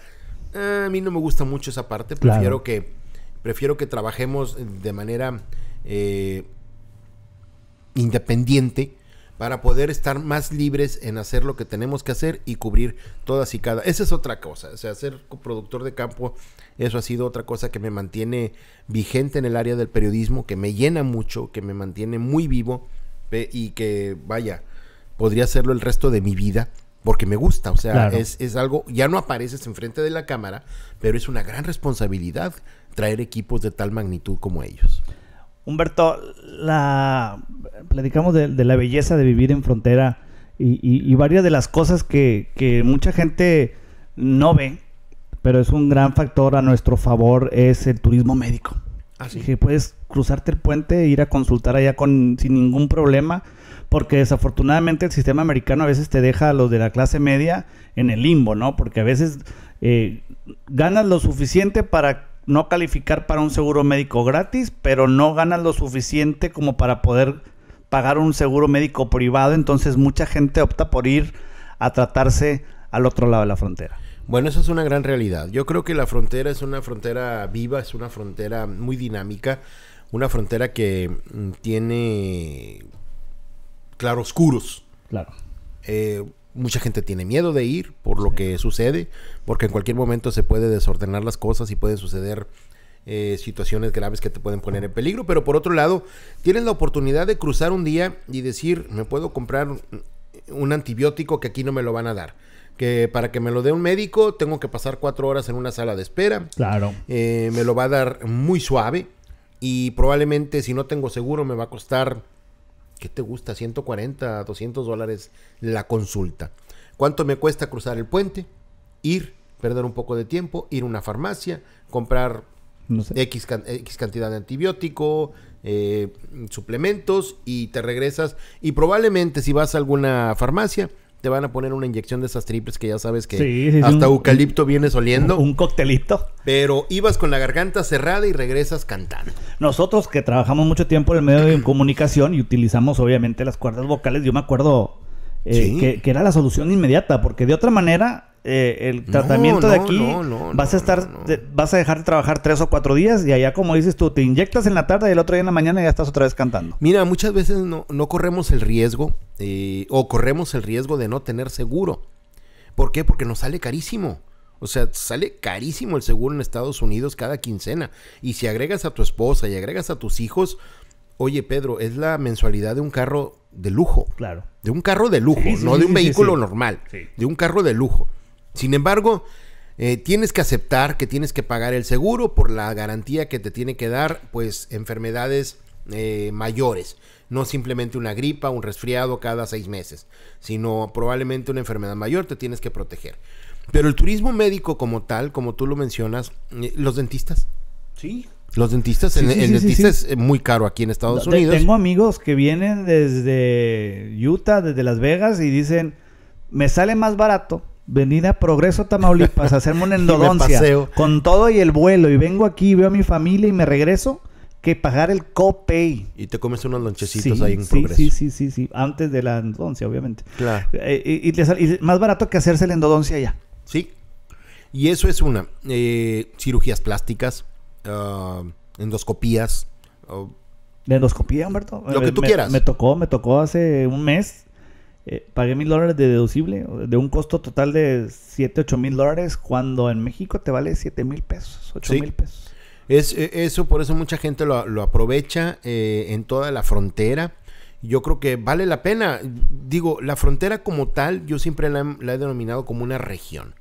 B: A mí no me gusta mucho esa parte. Prefiero que trabajemos de manera independiente para poder estar más libres en hacer lo que tenemos que hacer y cubrir todas y cada. Esa es otra cosa. O sea, ser productor de campo, eso ha sido otra cosa que me mantiene vigente en el área del periodismo, que me llena mucho, que me mantiene muy vivo y que, vaya, podría hacerlo el resto de mi vida. Porque me gusta, o sea, es algo, ya no apareces enfrente de la cámara, pero es una gran responsabilidad traer equipos de tal magnitud como ellos.
A: Humberto, platicamos de la belleza de vivir en frontera y varias de las cosas que mucha gente no ve, pero es un gran factor a nuestro favor, es el turismo médico.
B: ¿Ah, sí?
A: Que puedes cruzarte el puente e ir a consultar allá sin ningún problema. Porque desafortunadamente el sistema americano a veces te deja a los de la clase media en el limbo, ¿no? Porque a veces ganas lo suficiente para no calificar para un seguro médico gratis, pero no ganas lo suficiente como para poder pagar un seguro médico privado. Entonces mucha gente opta por ir a tratarse al otro lado de la frontera.
B: Bueno, eso es una gran realidad. Yo creo que la frontera es una frontera viva, es una frontera muy dinámica, una frontera que tiene claroscuros.
A: Claro.
B: Mucha gente tiene miedo de ir por lo que sucede, porque en cualquier momento se puede desordenar las cosas y pueden suceder situaciones graves que te pueden poner en peligro, pero por otro lado, tienes la oportunidad de cruzar un día y decir, me puedo comprar un antibiótico que aquí no me lo van a dar, que para que me lo dé un médico tengo que pasar 4 horas en una sala de espera.
A: Claro.
B: Me lo va a dar muy suave y probablemente si no tengo seguro me va a costar, ¿qué te gusta? $140, $200 la consulta. ¿Cuánto me cuesta cruzar el puente? Ir, perder un poco de tiempo, ir a una farmacia, comprar X cantidad de antibiótico, suplementos y te regresas. Y probablemente si vas a alguna farmacia te van a poner una inyección de esas triples que ya sabes que hasta eucalipto vienes oliendo.
A: Un coctelito.
B: Pero ibas con la garganta cerrada y regresas cantando.
A: Nosotros que trabajamos mucho tiempo en el medio de comunicación y utilizamos obviamente las cuerdas vocales, yo me acuerdo que era la solución inmediata, porque de otra manera el tratamiento de aquí vas a dejar de trabajar 3 o 4 días y allá, como dices tú, te inyectas en la tarde y el otro día en la mañana ya estás otra vez cantando.
B: Mira, muchas veces no corremos el riesgo o corremos el riesgo de no tener seguro. ¿Por qué? Porque nos sale carísimo. O sea, sale carísimo el seguro en Estados Unidos cada quincena. Y si agregas a tu esposa y agregas a tus hijos, Oye, Pedro, es la mensualidad de un carro de lujo.
A: Claro.
B: De un carro de lujo,
A: Sí, sí,
B: no
A: sí,
B: de un
A: sí,
B: vehículo
A: sí.
B: normal.
A: Sí.
B: De un carro de lujo. Sin embargo, tienes que aceptar que tienes que pagar el seguro por la garantía que te tiene que dar, pues, enfermedades mayores. No simplemente una gripa, un resfriado cada 6 meses, sino probablemente una enfermedad mayor, te tienes que proteger. Pero el turismo médico como tal, como tú lo mencionas, los dentistas.
A: Sí.
B: Los dentistas,
A: Sí,
B: el
A: sí, sí,
B: dentista
A: sí, sí.
B: es muy caro aquí en Estados Unidos.
A: Tengo amigos que vienen desde Utah, desde Las Vegas, y dicen, me sale más barato venir a Progreso, Tamaulipas, a hacerme una endodoncia
B: paseo.
A: con todo y el vuelo, y vengo aquí, veo a mi familia y me regreso, que pagar el copay.
B: Y te comes unos lonchecitos
A: Sí,
B: ahí en
A: sí,
B: Progreso.
A: sí, antes de la endodoncia, obviamente.
B: Claro.
A: Y más barato que hacerse la endodoncia ya.
B: Sí. Y eso es una. Cirugías plásticas, endoscopías.
A: La endoscopía, Humberto.
B: Lo que tú quieras.
A: Me tocó hace un mes. Pagué $1,000 de deducible, de un costo total de $7,000, $8,000, cuando en México te vale $7,000, $8,000 pesos.
B: Eso, por eso mucha gente lo aprovecha en toda la frontera. Yo creo que vale la pena. Digo, la frontera como tal, yo siempre la he denominado como una región.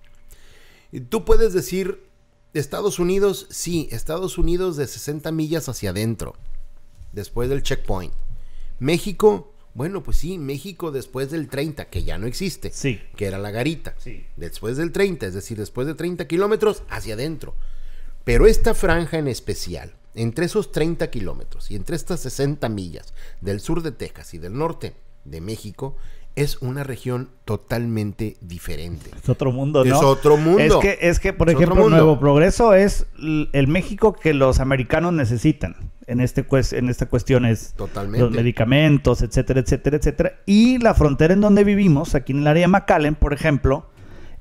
B: Tú puedes decir, Estados Unidos, sí, Estados Unidos de 60 millas hacia adentro, después del checkpoint. México, bueno, pues sí, México después del 30, que ya no existe,
A: Sí.
B: que era la garita.
A: Sí.
B: Después del 30, es decir, después de 30 kilómetros hacia adentro. Pero esta franja en especial, entre esos 30 kilómetros y entre estas 60 millas del sur de Texas y del norte de México, es una región totalmente diferente.
A: Es otro mundo, ¿no?
B: Es otro mundo.
A: Es que por
B: Es otro
A: ejemplo,
B: mundo.
A: Nuevo Progreso es el México que los americanos necesitan en esta cuestión es
B: Totalmente.
A: los medicamentos, etcétera, etcétera, etcétera. Y la frontera en donde vivimos, aquí en el área de McAllen, por ejemplo,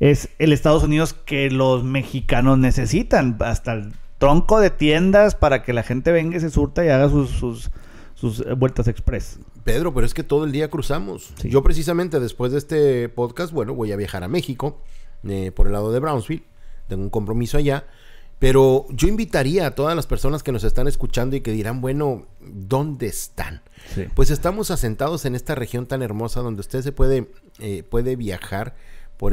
A: es el Estados Unidos que los mexicanos necesitan. Hasta el tronco de tiendas para que la gente venga y se surta y haga sus vueltas express.
B: Pedro, pero es que todo el día cruzamos.
A: Sí.
B: Yo precisamente después de este podcast, bueno, voy a viajar a México, por el lado de Brownsville. Tengo un compromiso allá. Pero yo invitaría a todas las personas que nos están escuchando y que dirán, bueno, ¿dónde están?
A: Sí.
B: Pues estamos asentados en esta región tan hermosa donde usted se puede viajar por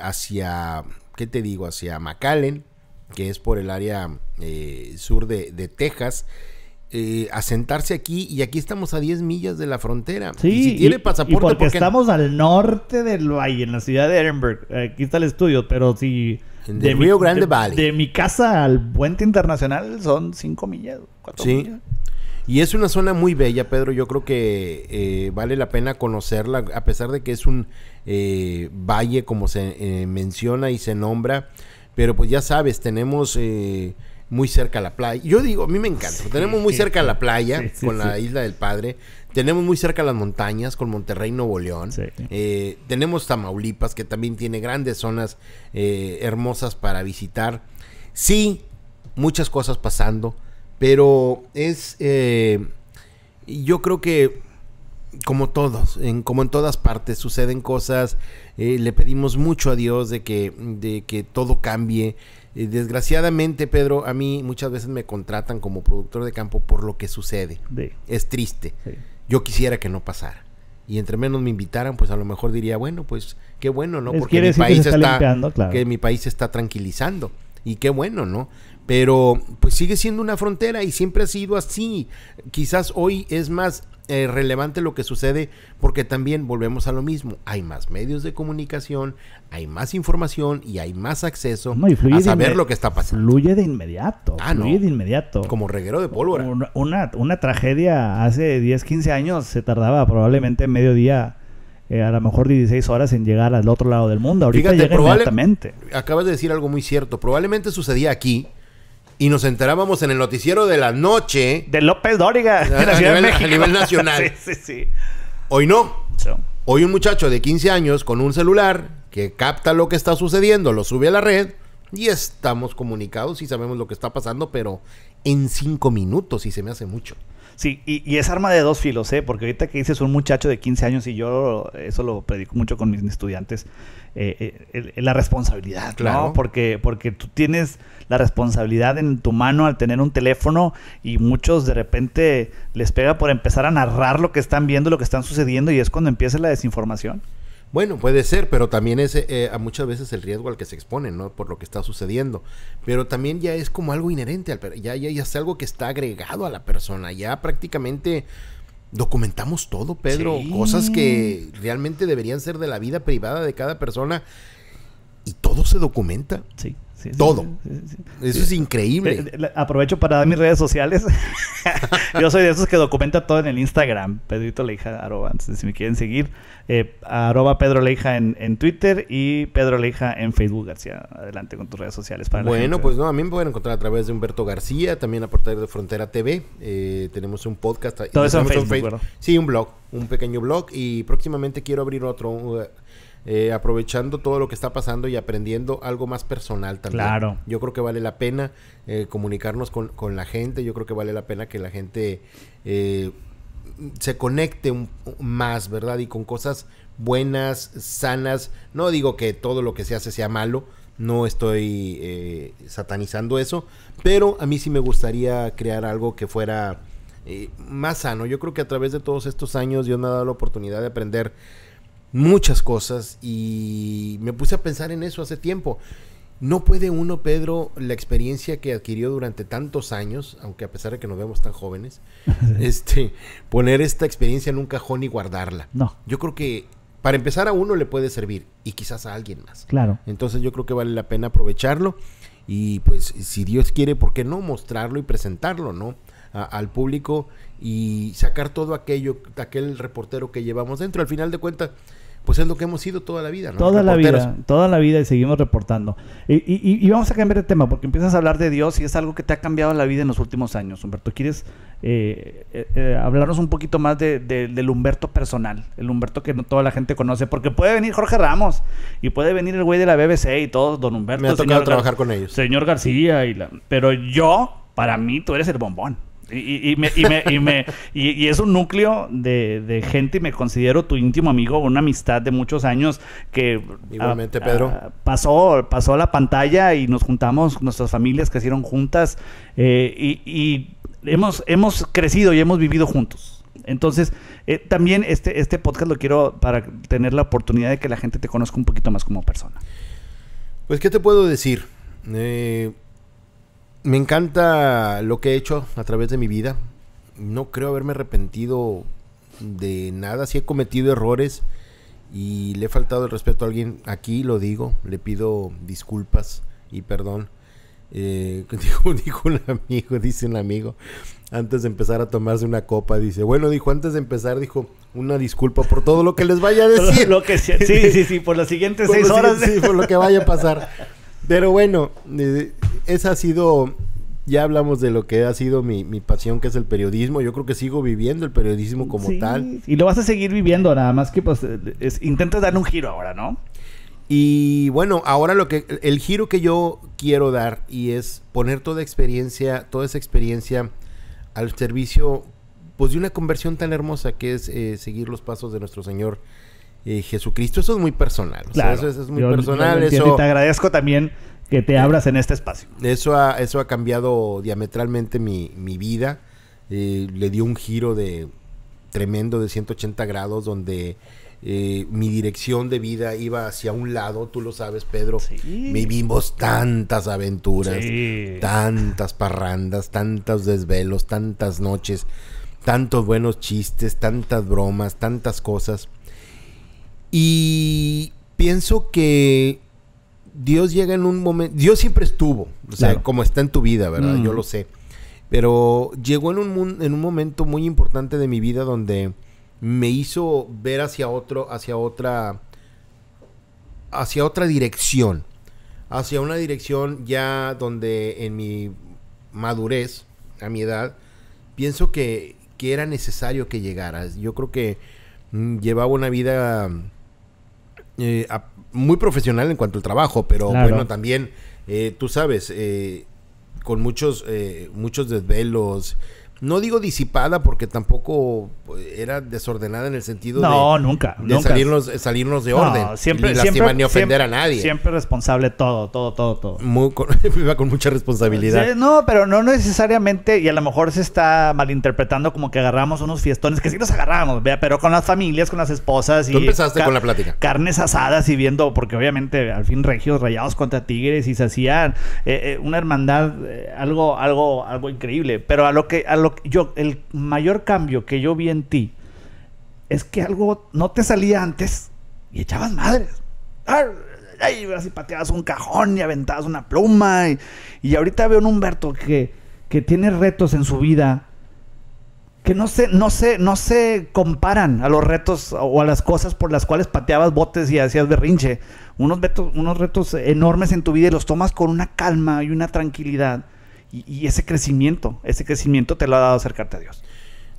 B: hacia, ¿qué te digo? Hacia McAllen, que es por el área sur de Texas. Asentarse aquí, y aquí estamos a 10 millas de la frontera.
A: Sí,
B: y si tiene pasaporte,
A: porque
B: ¿por qué no?
A: estamos al norte del valle, en la ciudad de Edinburgh. Aquí está el estudio, pero si...
B: En el Río Grande Valley.
A: De mi casa al puente internacional son 5 millas, 4
B: Sí.
A: millas.
B: Y es una zona muy bella, Pedro. Yo creo que vale la pena conocerla, a pesar de que es un valle, como se menciona y se nombra. Pero pues ya sabes, tenemos muy cerca la playa. Yo digo, a mí me encanta.
A: Sí,
B: tenemos muy cerca la playa,
A: sí,
B: con
A: sí.
B: la Isla del Padre. Tenemos muy cerca las montañas, con Monterrey, Nuevo León.
A: Sí.
B: Tenemos Tamaulipas, que también tiene grandes zonas hermosas para visitar. Sí, muchas cosas pasando, pero es... yo creo que como todos, como en todas partes, suceden cosas. Le pedimos mucho a Dios de que todo cambie. Desgraciadamente, Pedro, a mí muchas veces me contratan como productor de campo por lo que sucede.
A: Sí.
B: Es triste.
A: Sí.
B: Yo quisiera que no pasara. Y entre menos me invitaran, pues a lo mejor diría, bueno, pues qué bueno, ¿no?
A: Les
B: Porque
A: quiere
B: mi
A: decir que
B: país
A: se está limpiando, claro.
B: que mi país se está tranquilizando. Y qué bueno, ¿no? Pero pues sigue siendo una frontera y siempre ha sido así. Quizás hoy es más relevante lo que sucede porque también volvemos a lo mismo. Hay más medios de comunicación, hay más información y hay más acceso
A: No, y fluye
B: a
A: de
B: saber lo que está pasando.
A: Fluye de inmediato.
B: No.
A: De inmediato.
B: Como reguero de pólvora.
A: Una tragedia hace 10, 15 años se tardaba probablemente medio día, a lo mejor 16 horas en llegar al otro lado del mundo. Ahorita
B: Fíjate,
A: llega inmediatamente.
B: Acabas de decir algo muy cierto. Probablemente sucedía aquí y nos enterábamos en el noticiero de la noche
A: De López Dóriga, de la Ciudad de México.
B: a nivel nacional.
A: Sí.
B: Hoy no.
A: So,
B: Hoy un muchacho de 15 años con un celular que capta lo que está sucediendo, lo sube a la red y estamos comunicados y sabemos lo que está pasando, pero en 5 minutos y se me hace mucho.
A: Sí, y es arma de dos filos, ¿eh? Porque ahorita que dices un muchacho de 15 años y yo eso lo predico mucho con mis estudiantes, la responsabilidad,
B: claro,
A: ¿no? Porque tú tienes la responsabilidad en tu mano al tener un teléfono y muchos de repente les pega por empezar a narrar lo que están viendo, lo que están sucediendo y es cuando empieza la desinformación.
B: Bueno, puede ser, pero también es a muchas veces el riesgo al que se exponen, ¿no? Por lo que está sucediendo. Pero también ya es como algo inherente, ya es algo que está agregado a la persona. Ya prácticamente documentamos todo, Pedro.
A: Sí.
B: Cosas que realmente deberían ser de la vida privada de cada persona. Y todo se documenta.
A: Sí. Sí,
B: todo.
A: Sí.
B: Eso es increíble.
A: Aprovecho para dar mis redes sociales. Yo soy de esos que documenta todo en el Instagram. Pedrito Leija, @ entonces, si me quieren seguir, @ Pedro Leija en Twitter y Pedro Leija en Facebook. García, adelante con tus redes sociales. Para
B: bueno, pues no, a mí me pueden encontrar a través de Humberto García, también a partir de Frontera TV. Tenemos un podcast.
A: Todo eso en Facebook, ¿verdad?
B: Sí, un blog, un pequeño blog. Y próximamente quiero abrir otro. Aprovechando todo lo que está pasando y aprendiendo algo más personal también.
A: Claro.
B: Yo creo que vale la pena comunicarnos con la gente. Yo creo que vale la pena que la gente se conecte más, ¿verdad? Y con cosas buenas, sanas. No digo que todo lo que se hace sea malo. No estoy satanizando eso. Pero a mí sí me gustaría crear algo que fuera más sano. Yo creo que a través de todos estos años Dios me ha dado la oportunidad de aprender muchas cosas y me puse a pensar en eso hace tiempo. No puede uno, Pedro, la experiencia que adquirió durante tantos años, aunque a pesar de que nos vemos tan jóvenes, poner esta experiencia en un cajón y guardarla.
A: No.
B: Yo creo que para empezar a uno le puede servir y quizás a alguien más.
A: Claro.
B: Entonces yo creo que vale la pena aprovecharlo y pues si Dios quiere, ¿por qué no mostrarlo y presentarlo, no? Al público y sacar todo aquel reportero que llevamos dentro. Al final de cuentas, pues es lo que hemos sido toda la vida, ¿no?
A: Toda la vida y seguimos reportando. Y vamos a cambiar de tema porque empiezas a hablar de Dios y es algo que te ha cambiado la vida en los últimos años. Humberto, ¿quieres hablarnos un poquito más del Humberto personal? El Humberto que no toda la gente conoce, porque puede venir Jorge Ramos y puede venir el güey de la BBC y todo, don Humberto.
B: Me ha tocado trabajar con ellos.
A: Señor García, pero para mí tú eres el bombón. Y es un núcleo de gente y me considero tu íntimo amigo, una amistad de muchos años que
B: igualmente, Pedro,
A: pasó la pantalla y nos juntamos, nuestras familias crecieron juntas y hemos crecido y hemos vivido juntos. Entonces, también este podcast lo quiero para tener la oportunidad de que la gente te conozca un poquito más como persona.
B: Pues, ¿qué te puedo decir? Me encanta lo que he hecho a través de mi vida. No creo haberme arrepentido de nada. Sí he cometido errores y le he faltado el respeto a alguien. Aquí lo digo, le pido disculpas y perdón. Dijo dice un amigo, antes de empezar a tomarse una copa, dice, antes de empezar, una disculpa por todo lo que les vaya a decir.
A: Sí, por las siguientes 6 horas.
B: Sí, por lo que vaya a pasar. Pero bueno, esa ha sido, ya hablamos de lo que ha sido mi pasión, que es el periodismo. Yo creo que sigo viviendo el periodismo como tal.
A: Y lo vas a seguir viviendo, nada más que pues intentas darle un giro ahora, ¿no?
B: Y bueno, ahora el giro que yo quiero dar y es poner toda esa experiencia al servicio pues de una conversión tan hermosa que es seguir los pasos de nuestro Señor Jesucristo. Eso es muy personal.
A: Claro.
B: Eso es muy personal.
A: Yo te agradezco también que te abras en este espacio.
B: Eso ha cambiado diametralmente mi vida. Le dio un giro tremendo de 180 grados donde mi dirección de vida iba hacia un lado. Tú lo sabes, Pedro.
A: Sí.
B: Vivimos tantas aventuras, tantas parrandas, tantos desvelos, tantas noches, tantos buenos chistes, tantas bromas, tantas cosas. Y pienso que Dios llega en un momento, Dios siempre estuvo, o sea, como está en tu vida, ¿verdad? Yo lo sé. Pero llegó en un momento muy importante de mi vida donde me hizo ver hacia otra dirección, hacia una dirección ya donde en mi madurez, a mi edad, pienso que era necesario que llegara. Yo creo que llevaba una vida muy profesional en cuanto al trabajo, pero bueno, también tú sabes, con muchos desvelos. No digo disipada porque tampoco era desordenada en el sentido
A: nunca.
B: salirnos de orden.
A: Siempre,
B: ni lastimar ni ofender a nadie.
A: Siempre responsable todo.
B: Iba con mucha responsabilidad.
A: Sí, no, pero no necesariamente, y a lo mejor se está malinterpretando como que agarramos unos fiestones, que sí los agarramos, ¿vea? Pero con las familias, con las esposas.
B: Tú empezaste con la plática.
A: Carnes asadas y viendo, porque obviamente al fin Regios Rayados contra Tigres, y se hacía una hermandad, algo increíble. Pero el mayor cambio que yo vi en ti es que algo no te salía antes y echabas madres. Así pateabas un cajón y aventabas una pluma. Y ahorita veo en Humberto que tiene retos en su vida que no se comparan a los retos o a las cosas por las cuales pateabas botes y hacías berrinche. Unos retos enormes en tu vida y los tomas con una calma y una tranquilidad. Y ese crecimiento te lo ha dado acercarte a Dios.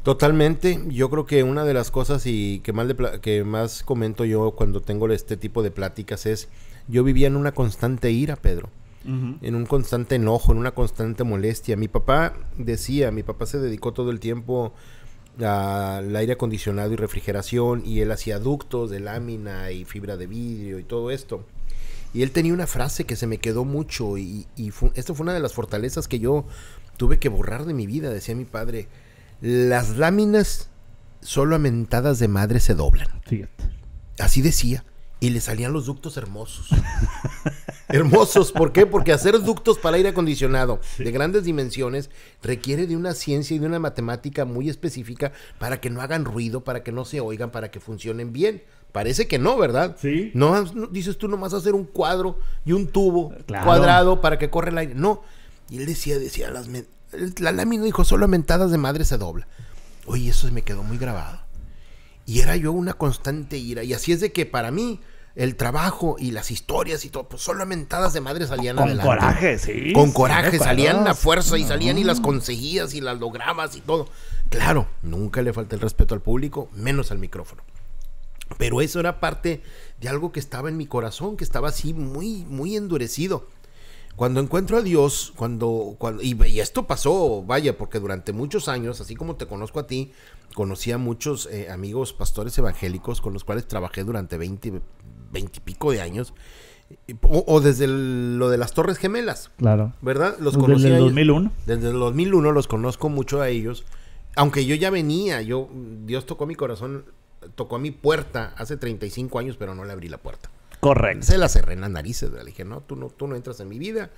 B: Totalmente. Yo creo que una de las cosas que más comento yo cuando tengo este tipo de pláticas es, yo vivía en una constante ira, Pedro. Uh-huh. En un constante enojo, en una constante molestia. Mi papá se dedicó todo el tiempo al aire acondicionado y refrigeración, y él hacía ductos de lámina y fibra de vidrio y todo esto. Y él tenía una frase que se me quedó mucho esto fue una de las fortalezas que yo tuve que borrar de mi vida. Decía mi padre: las láminas solo a mentadas de madre se doblan.
A: Fíjate.
B: Así decía. Y le salían los ductos hermosos. Hermosos, ¿por qué? Porque hacer ductos para aire acondicionado de grandes dimensiones requiere de una ciencia y de una matemática muy específica para que no hagan ruido, para que no se oigan, para que funcionen bien. Parece que no, ¿verdad?
A: Sí.
B: No dices tú nomás hacer un cuadro y un tubo cuadrado para que corra el aire. No. Y él decía, la lámina, dijo, solo a mentadas de madre se dobla. Oye, eso me quedó muy grabado. Y era yo una constante ira. Y así es de que para mí el trabajo y las historias y todo, pues solo a mentadas de madre salían adelante.
A: Con coraje, sí.
B: Con coraje, salían a fuerza y salían y las conseguías y las lograbas y todo. Claro, nunca le falta el respeto al público, menos al micrófono. Pero eso era parte de algo que estaba en mi corazón, que estaba así muy, muy endurecido. Cuando encuentro a Dios, y esto pasó, vaya, porque durante muchos años, así como te conozco a ti, conocí a muchos amigos pastores evangélicos con los cuales trabajé durante 20 y pico de años, o desde lo de las Torres Gemelas.
A: Claro.
B: ¿Verdad? Los conocí
A: desde el 2001.
B: Desde el 2001 los conozco mucho a ellos, aunque yo ya venía, Dios tocó mi corazón, tocó a mi puerta hace 35 años, pero no le abrí la puerta.
A: Correcto.
B: Se la cerré en las narices. Le dije, no, tú no entras en mi vida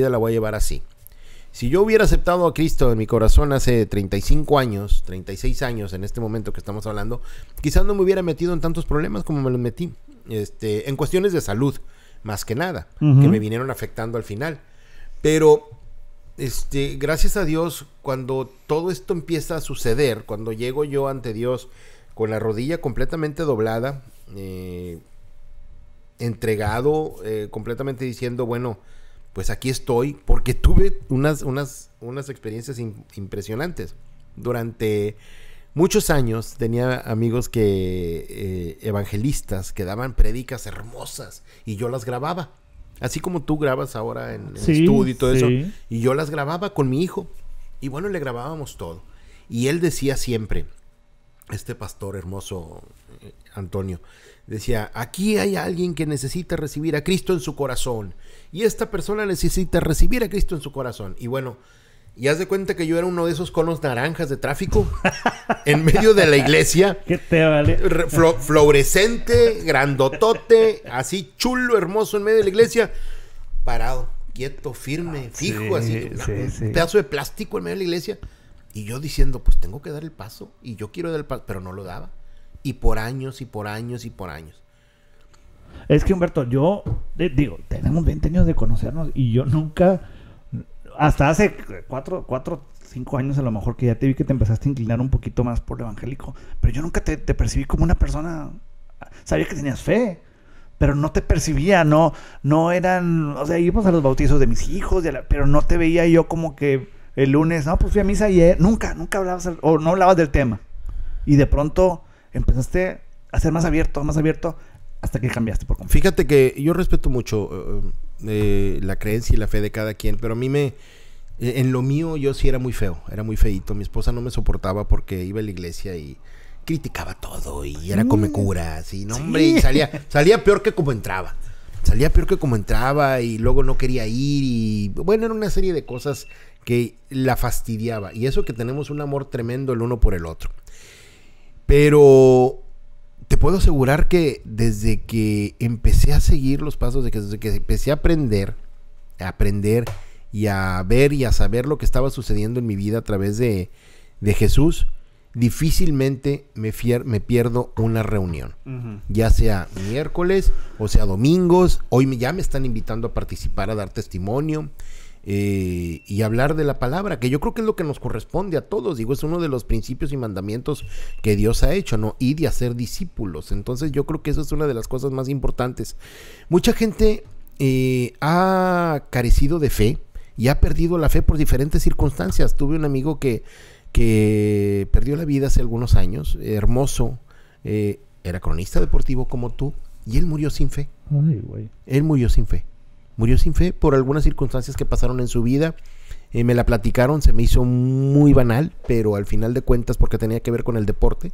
B: la voy a llevar así. Si yo hubiera aceptado a Cristo en mi corazón hace 35 años, 36 años, en este momento que estamos hablando, quizás no me hubiera metido en tantos problemas como me los metí. En cuestiones de salud, más que nada, que me vinieron afectando al final. Pero, gracias a Dios, cuando todo esto empieza a suceder, cuando llego yo ante Dios con la rodilla completamente doblada, entregado, completamente diciendo, bueno, pues aquí estoy, porque tuve unas experiencias impresionantes. Durante muchos años tenía amigos evangelistas que daban prédicas hermosas y yo las grababa, así como tú grabas ahora en estudio y todo eso, y yo las grababa con mi hijo, y bueno, le grabábamos todo. Y él decía siempre, este pastor hermoso, Antonio, decía, aquí hay alguien que necesita recibir a Cristo en su corazón, y esta persona necesita recibir a Cristo en su corazón. Y bueno, y haz de cuenta que yo era uno de esos conos naranjas de tráfico en medio de la iglesia.
A: ¿Qué te vale?
B: Fluorescente, grandotote, así chulo, hermoso en medio de la iglesia, parado, quieto, firme, fijo, así, un pedazo de plástico en medio de la iglesia. Y yo diciendo, pues tengo que dar el paso, y yo quiero dar el paso, pero no lo daba. Y por años, y por años, y por años.
A: Es que, Humberto, yo digo, tenemos 20 años de conocernos y yo nunca, hasta hace 5 años a lo mejor, que ya te vi que te empezaste a inclinar un poquito más por lo evangélico, pero yo nunca te percibí como una persona, sabía que tenías fe, pero no te percibía, no eran, o sea, íbamos a los bautizos de mis hijos, pero no te veía yo como que el lunes, no, pues fui a misa ayer, nunca hablabas, o no hablabas del tema, y de pronto empezaste a ser más abierto, hasta que cambiaste por completo.
B: Fíjate que yo respeto mucho la creencia y la fe de cada quien, pero a mí En lo mío yo sí era muy feo, era muy feíto. Mi esposa no me soportaba porque iba a la iglesia y criticaba todo y era come curas y no, hombre, y salía peor que como entraba. Salía peor que como entraba y luego no quería ir y bueno, era una serie de cosas que la fastidiaba. Y eso que tenemos un amor tremendo el uno por el otro. Pero te puedo asegurar que desde que empecé a seguir los pasos, desde que empecé a aprender y a ver y a saber lo que estaba sucediendo en mi vida a través de Jesús, difícilmente me pierdo una reunión. Ya sea miércoles o sea domingos. Hoy ya me están invitando a participar, a dar testimonio y hablar de la palabra, que yo creo que es lo que nos corresponde a todos. Digo, es uno de los principios y mandamientos que Dios ha hecho, ¿no? Ir y hacer discípulos. Entonces yo creo que eso es una de las cosas más importantes. Mucha gente ha carecido de fe y ha perdido la fe por diferentes circunstancias. Tuve un amigo que perdió la vida hace algunos años, hermoso, era cronista deportivo como tú, y él murió sin fe.
A: Ay, güey.
B: Él murió sin fe por algunas circunstancias que pasaron en su vida. Me la platicaron, se me hizo muy banal, pero al final de cuentas, porque tenía que ver con el deporte,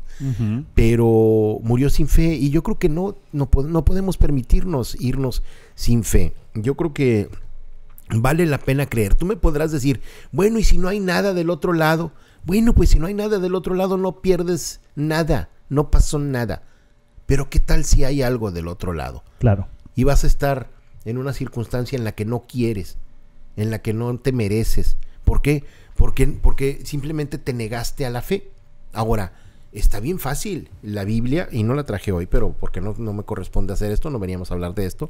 B: pero murió sin fe, y yo creo que no podemos permitirnos irnos sin fe. Yo creo que vale la pena creer. Tú me podrás decir, bueno, ¿y si no hay nada del otro lado? Bueno, pues si no hay nada del otro lado, no pierdes nada, no pasó nada. Pero ¿qué tal si hay algo del otro lado?
A: Claro.
B: Y vas a estar en una circunstancia en la que no quieres, en la que no te mereces. ¿Por qué? Porque simplemente te negaste a la fe. Ahora, está bien fácil. La Biblia, y no la traje hoy, pero porque no me corresponde hacer esto, no veníamos a hablar de esto,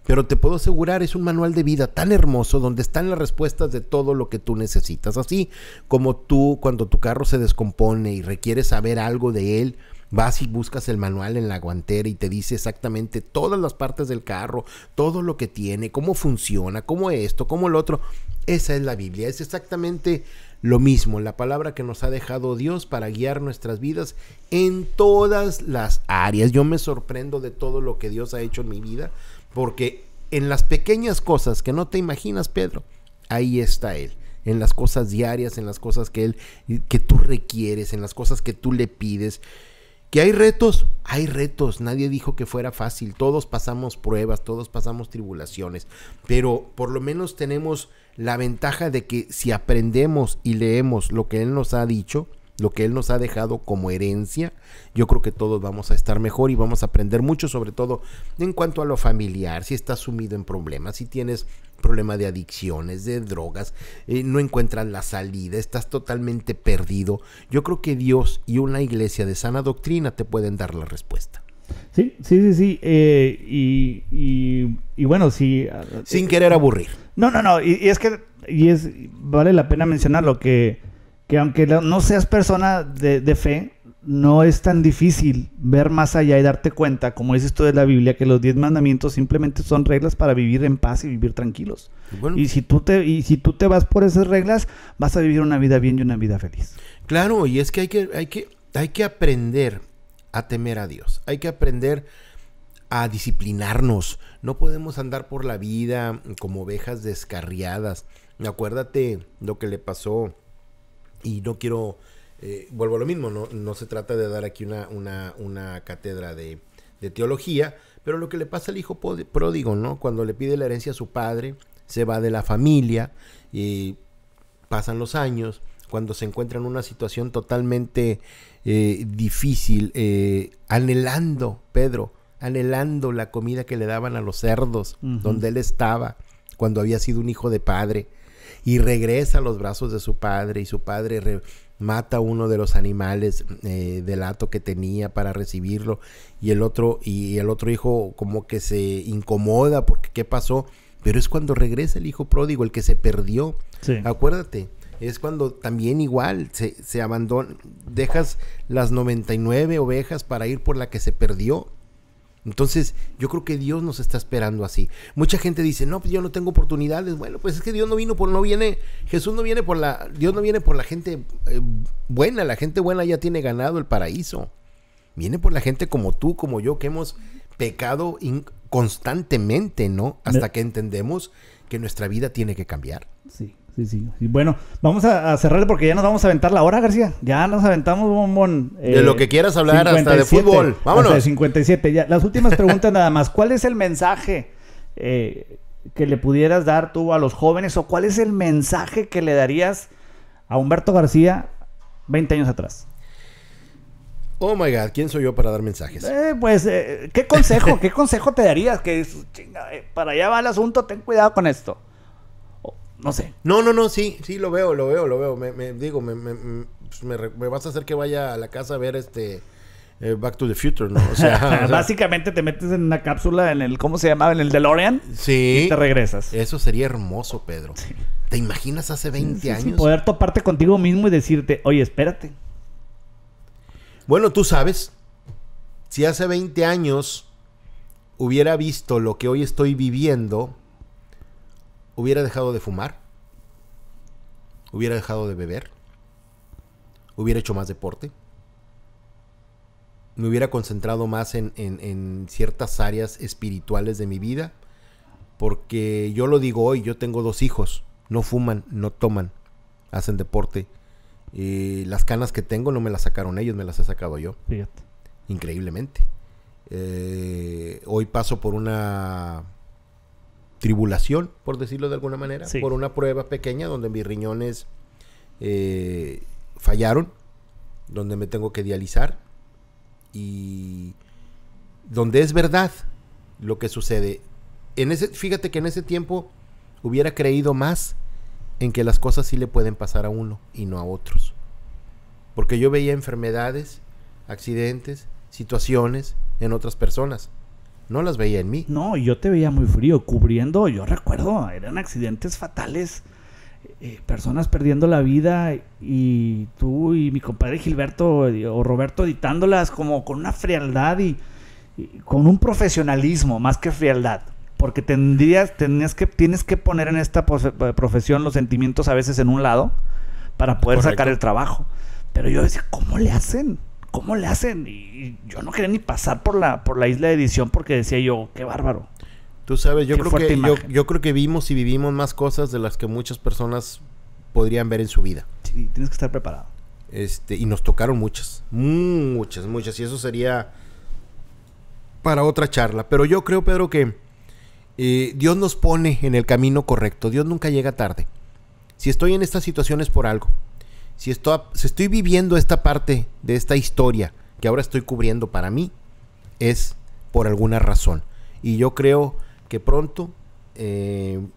B: pero te puedo asegurar, es un manual de vida tan hermoso donde están las respuestas de todo lo que tú necesitas. Así como tú, cuando tu carro se descompone y requieres saber algo de él, vas y buscas el manual en la guantera y te dice exactamente todas las partes del carro, todo lo que tiene, cómo funciona, cómo esto, cómo lo otro. Esa es la Biblia, es exactamente lo mismo, la palabra que nos ha dejado Dios para guiar nuestras vidas en todas las áreas. Yo me sorprendo de todo lo que Dios ha hecho en mi vida, porque en las pequeñas cosas que no te imaginas, Pedro, ahí está Él. En las cosas diarias, en las cosas que tú requieres, en las cosas que tú le pides. ¿Que hay retos? Hay retos. Nadie dijo que fuera fácil. Todos pasamos pruebas, todos pasamos tribulaciones. Pero por lo menos tenemos la ventaja de que si aprendemos y leemos lo que Él nos ha dicho, lo que Él nos ha dejado como herencia, yo creo que todos vamos a estar mejor y vamos a aprender mucho, sobre todo en cuanto a lo familiar. Si estás sumido en problemas, si tienes problema de adicciones, de drogas, no encuentras la salida, estás totalmente perdido. Yo creo que Dios y una iglesia de sana doctrina te pueden dar la respuesta.
A: Sí. Y bueno, sí.
B: Sin querer aburrir.
A: No. Vale la pena mencionarlo, que aunque no seas persona de fe, no es tan difícil ver más allá y darte cuenta, como dices tú de la Biblia, que los 10 mandamientos simplemente son reglas para vivir en paz y vivir tranquilos. Bueno, y si tú te vas por esas reglas, vas a vivir una vida bien y una vida feliz.
B: Claro, y es que hay que aprender a temer a Dios. Hay que aprender a disciplinarnos. No podemos andar por la vida como ovejas descarriadas. Acuérdate lo que le pasó, y no quiero... vuelvo a lo mismo, no se trata de dar aquí una cátedra de teología, pero lo que le pasa al hijo pródigo, ¿no? Cuando le pide la herencia a su padre, se va de la familia, y pasan los años, cuando se encuentra en una situación totalmente difícil, anhelando la comida que le daban a los cerdos, donde él estaba, cuando había sido un hijo de padre, y regresa a los brazos de su padre, y su padre mata uno de los animales del hato que tenía para recibirlo, y el otro hijo como que se incomoda porque ¿qué pasó? Pero es cuando regresa el hijo pródigo, el que se perdió. Sí. Acuérdate, es cuando también igual se abandona, dejas las 99 ovejas para ir por la que se perdió. Entonces, yo creo que Dios nos está esperando así. Mucha gente dice, no, pues yo no tengo oportunidades. Bueno, pues es que Dios no viene Jesús no viene Dios no viene por la gente buena. La gente buena ya tiene ganado el paraíso. Viene por la gente como tú, como yo, que hemos pecado constantemente, ¿no? Hasta que entendemos que nuestra vida tiene que cambiar.
A: Sí. Sí. Y bueno, vamos a cerrarle porque ya nos vamos a aventar la hora, García. Ya nos aventamos, bombón.
B: De lo que quieras hablar, hasta de fútbol. Vámonos.
A: Hasta de 57. Ya, las últimas preguntas nada más. ¿Cuál es el mensaje que le pudieras dar tú a los jóvenes o cuál es el mensaje que le darías a Humberto García 20 años atrás?
B: Oh my God, ¿quién soy yo para dar mensajes?
A: ¿Qué consejo te darías? Que chinga, para allá va el asunto, ten cuidado con esto. No sé.
B: No, sí, lo veo. Me vas a hacer que vaya a la casa a ver Back to the Future, ¿no? O sea,
A: básicamente te metes en una cápsula en el, ¿cómo se llamaba? En el DeLorean.
B: Sí.
A: Y te regresas.
B: Eso sería hermoso, Pedro. Sí. ¿Te imaginas hace 20 años?
A: Sí, poder toparte contigo mismo y decirte, oye, espérate.
B: Bueno, tú sabes, si hace 20 años hubiera visto lo que hoy estoy viviendo, hubiera dejado de fumar, hubiera dejado de beber, hubiera hecho más deporte, me hubiera concentrado más en ciertas áreas espirituales de mi vida, porque yo lo digo hoy, yo tengo 2 hijos, no fuman, no toman, hacen deporte. Las canas que tengo no me las sacaron ellos, me las he sacado yo.
A: Fíjate.
B: Increíblemente. Hoy paso por una tribulación, por decirlo de alguna manera, por una prueba pequeña donde mis riñones fallaron, donde me tengo que dializar y donde es verdad lo que sucede. Fíjate que en ese tiempo hubiera creído más en que las cosas sí le pueden pasar a uno y no a otros. Porque yo veía enfermedades, accidentes, situaciones en otras personas. No las veía en mí.
A: No, yo te veía muy frío, cubriendo, yo recuerdo, eran accidentes fatales, personas perdiendo la vida y tú y mi compadre Gilberto o Roberto editándolas como con una frialdad y con un profesionalismo más que frialdad. Porque tienes que poner en esta profesión los sentimientos a veces en un lado para poder sacar el trabajo. Pero yo decía, ¿cómo le hacen? Y yo no quería ni pasar por la isla de edición porque decía yo, qué bárbaro.
B: Tú sabes, yo creo que vimos y vivimos más cosas de las que muchas personas podrían ver en su vida.
A: Sí, tienes que estar preparado.
B: Y nos tocaron muchas. Y eso sería para otra charla. Pero yo creo, Pedro, que Dios nos pone en el camino correcto. Dios nunca llega tarde. Si estoy en estas situaciones por algo, si estoy viviendo esta parte de esta historia que ahora estoy cubriendo para mí, es por alguna razón. Y yo creo que pronto,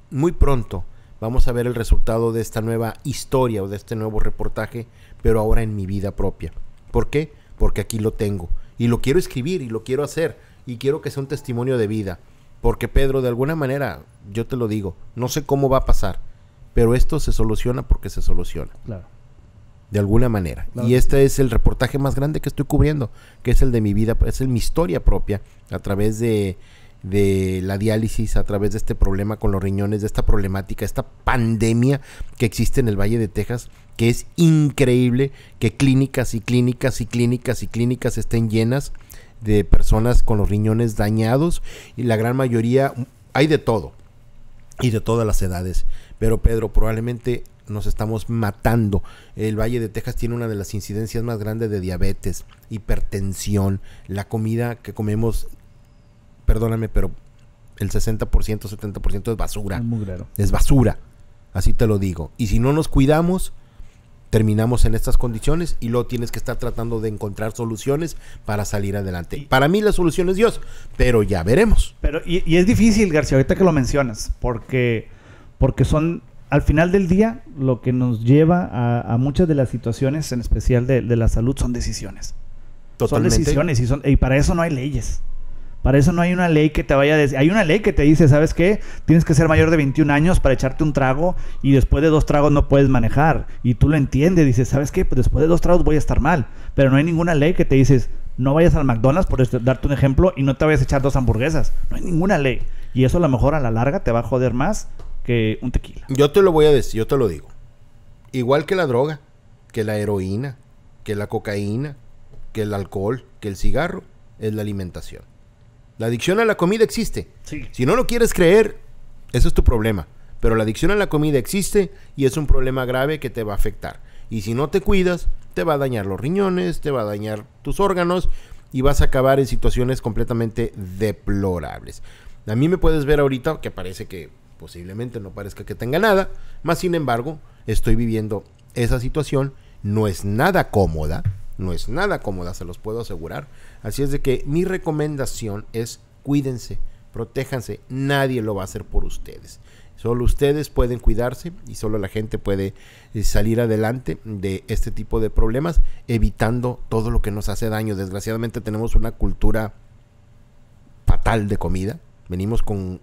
B: muy pronto, vamos a ver el resultado de esta nueva historia o de este nuevo reportaje, pero ahora en mi vida propia. ¿Por qué? Porque aquí lo tengo. Y lo quiero escribir y lo quiero hacer. Y quiero que sea un testimonio de vida. Porque, Pedro, de alguna manera, yo te lo digo, no sé cómo va a pasar, pero esto se soluciona porque se soluciona. Claro. De alguna manera. Claro. Y este es el reportaje más grande que estoy cubriendo, que es el de mi vida, es mi historia propia, a través de la diálisis, a través de este problema con los riñones, de esta problemática, esta pandemia que existe en el Valle de Texas, que es increíble que clínicas estén llenas de personas con los riñones dañados, y la gran mayoría, hay de todo y de todas las edades, pero Pedro, probablemente nos estamos matando. El Valle de Texas tiene una de las incidencias más grandes de diabetes, hipertensión, la comida que comemos, perdóname, pero el 60%, 70% es basura. Es basura, así te lo digo. Y si no nos cuidamos, terminamos en estas condiciones y luego tienes que estar tratando de encontrar soluciones para salir adelante. Para mí la solución es Dios, pero ya veremos.
A: Pero y es difícil, García, ahorita que lo mencionas, porque son, al final del día, lo que nos lleva a muchas de las situaciones, en especial de la salud, son decisiones. Totalmente. Son decisiones y para eso no hay leyes. Para eso no hay una ley que te vaya a decir. Hay una ley que te dice, ¿sabes qué? Tienes que ser mayor de 21 años para echarte un trago y después de 2 tragos no puedes manejar. Y tú lo entiendes, dices, ¿sabes qué? Pues después de 2 tragos voy a estar mal. Pero no hay ninguna ley que te dices, no vayas al McDonald's, por darte un ejemplo, y no te vayas a echar 2 hamburguesas. No hay ninguna ley. Y eso a lo mejor a la larga te va a joder más que un tequila.
B: Yo te lo voy a decir, yo te lo digo. Igual que la droga, que la heroína, que la cocaína, que el alcohol, que el cigarro, es la alimentación. La adicción a la comida existe. Sí. Si no lo quieres creer, eso es tu problema. pero la adicción a la comida existe y es un problema grave que te va a afectar. Y si no te cuidas, te va a dañar los riñones, te va a dañar tus órganos y vas a acabar en situaciones completamente deplorables. A mí me puedes ver ahorita que parece que posiblemente no parezca que tenga nada, más sin embargo, estoy viviendo esa situación. No es nada cómoda, se los puedo asegurar. Así es de que mi recomendación es cuídense, protéjanse, nadie lo va a hacer por ustedes. Solo ustedes pueden cuidarse y solo la gente puede salir adelante de este tipo de problemas, evitando todo lo que nos hace daño. Desgraciadamente tenemos una cultura fatal de comida. Venimos con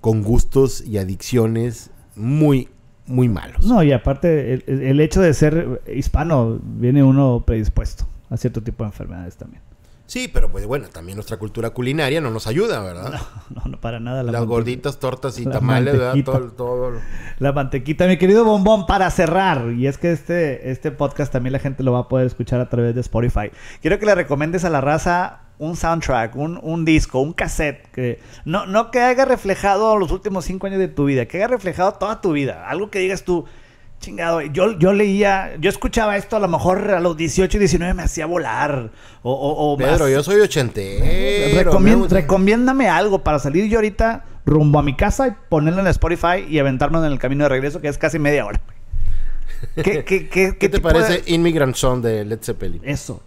B: gustos y adicciones muy, muy malos.
A: No, y aparte el hecho de ser hispano, viene uno predispuesto a cierto tipo de enfermedades también.
B: Sí, pero pues bueno, también nuestra cultura culinaria no nos ayuda, ¿verdad?
A: No, para nada.
B: Las gorditas, tortas y tamales, ¿verdad? Todo.
A: La mantequita, mi querido Bombón, para cerrar. Y es que este podcast también la gente lo va a poder escuchar a través de Spotify. Quiero que le recomiendes a la raza un soundtrack, un disco, un cassette que no que haya reflejado los últimos 5 años de tu vida, que haya reflejado toda tu vida. Algo que digas tú, chingado, yo escuchaba esto a lo mejor a los 18 y 19 me hacía volar. O
B: Pedro,
A: más.
B: Yo soy ochentero.
A: Recomiéndame algo para salir yo ahorita rumbo a mi casa y ponerlo en Spotify y aventarme en el camino de regreso, que es casi media hora.
B: ¿Qué te parece Immigrant Song de Led Zeppelin?
A: Eso.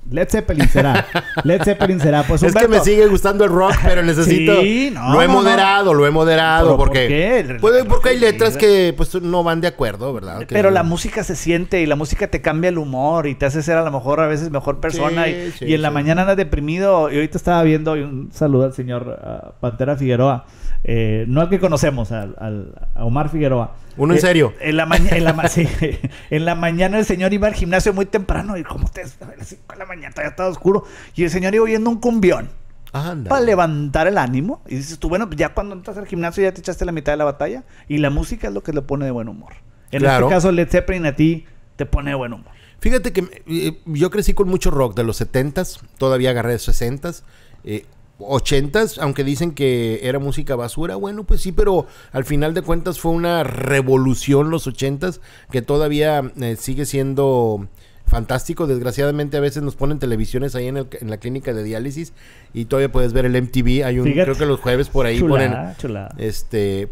A: Led Zeppelin será. Pues,
B: es
A: Humberto,
B: que me sigue gustando el rock, pero necesito...
A: Sí,
B: lo he moderado. Porque porque hay letras que pues no van de acuerdo, ¿verdad?
A: Pero la música se siente y la música te cambia el humor y te hace ser a lo mejor a veces mejor persona. Y en la mañana andas deprimido. Y ahorita estaba viendo, y un saludo al señor Pantera Figueroa. No al que conocemos, a Omar Figueroa.
B: ¿Uno en serio?
A: En la mañana el señor iba al gimnasio muy temprano. Y como a las 5 de la mañana todavía estaba oscuro. Y el señor iba oyendo un cumbión. Para levantar el ánimo. Y dices tú, bueno, ya cuando entras al gimnasio ya te echaste la mitad de la batalla. Y la música es lo que le pone de buen humor. En este caso, Led Zeppelin a ti te pone de buen humor.
B: Fíjate que yo crecí con mucho rock de los 70s. Todavía agarré de 60s. 80s, aunque dicen que era música basura, bueno, pues sí, pero al final de cuentas fue una revolución los 80s, que todavía sigue siendo fantástico. Desgraciadamente a veces nos ponen televisiones ahí en la clínica de diálisis y todavía puedes ver el MTV. Hay creo que los jueves por ahí
A: chulada.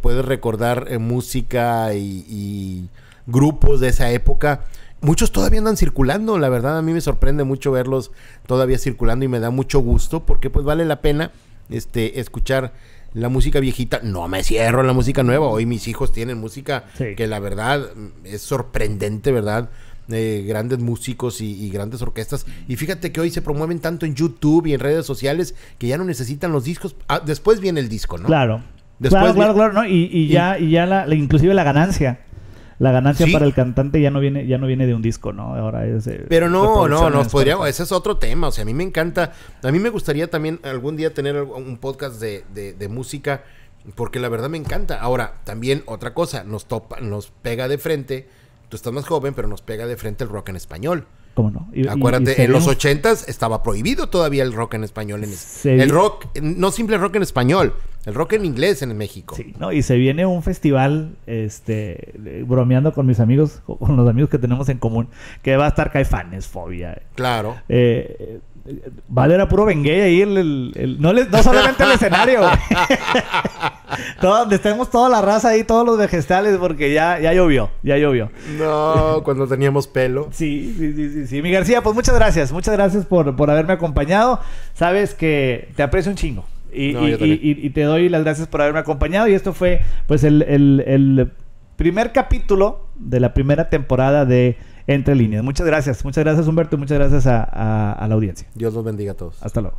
B: Puedes recordar música y grupos de esa época. Muchos todavía andan circulando, la verdad a mí me sorprende mucho verlos todavía circulando y me da mucho gusto porque pues vale la pena escuchar la música viejita. No me cierro en la música nueva, hoy mis hijos tienen música que la verdad es sorprendente, ¿verdad? Grandes músicos y grandes orquestas. Y fíjate que hoy se promueven tanto en YouTube y en redes sociales que ya no necesitan los discos. Después viene el disco, ¿no?
A: Claro. Claro, ¿no? Y ya inclusive la ganancia. La ganancia para el cantante ya no viene de un disco, ¿no? Ahora es...
B: Pero ese es otro tema. O sea, a mí me encanta... A mí me gustaría también algún día tener un podcast de música, porque la verdad me encanta. Ahora, también otra cosa, nos pega de frente. Tú estás más joven, pero nos pega de frente el rock en español.
A: ¿Cómo no?
B: Acuérdate, en los 80s estaba prohibido todavía el rock en español. El rock, no simple rock en español, el rock en inglés en México.
A: Sí, ¿no? Y se viene un festival, bromeando con mis amigos, con los amigos que tenemos en común, que va a estar Caifanes, Fobia.
B: Claro.
A: Vale, era puro bengué ahí, no solamente el escenario, donde estemos toda la raza ahí, todos los vegetales, porque ya llovió.
B: No, cuando teníamos pelo.
A: Sí, mi García, pues muchas gracias por haberme acompañado. Sabes que te aprecio un chingo. Y te doy las gracias por haberme acompañado. Y esto fue pues el primer capítulo de la primera temporada de Entre Líneas. Muchas gracias Humberto, muchas gracias a la audiencia.
B: Dios los bendiga a todos.
A: Hasta luego.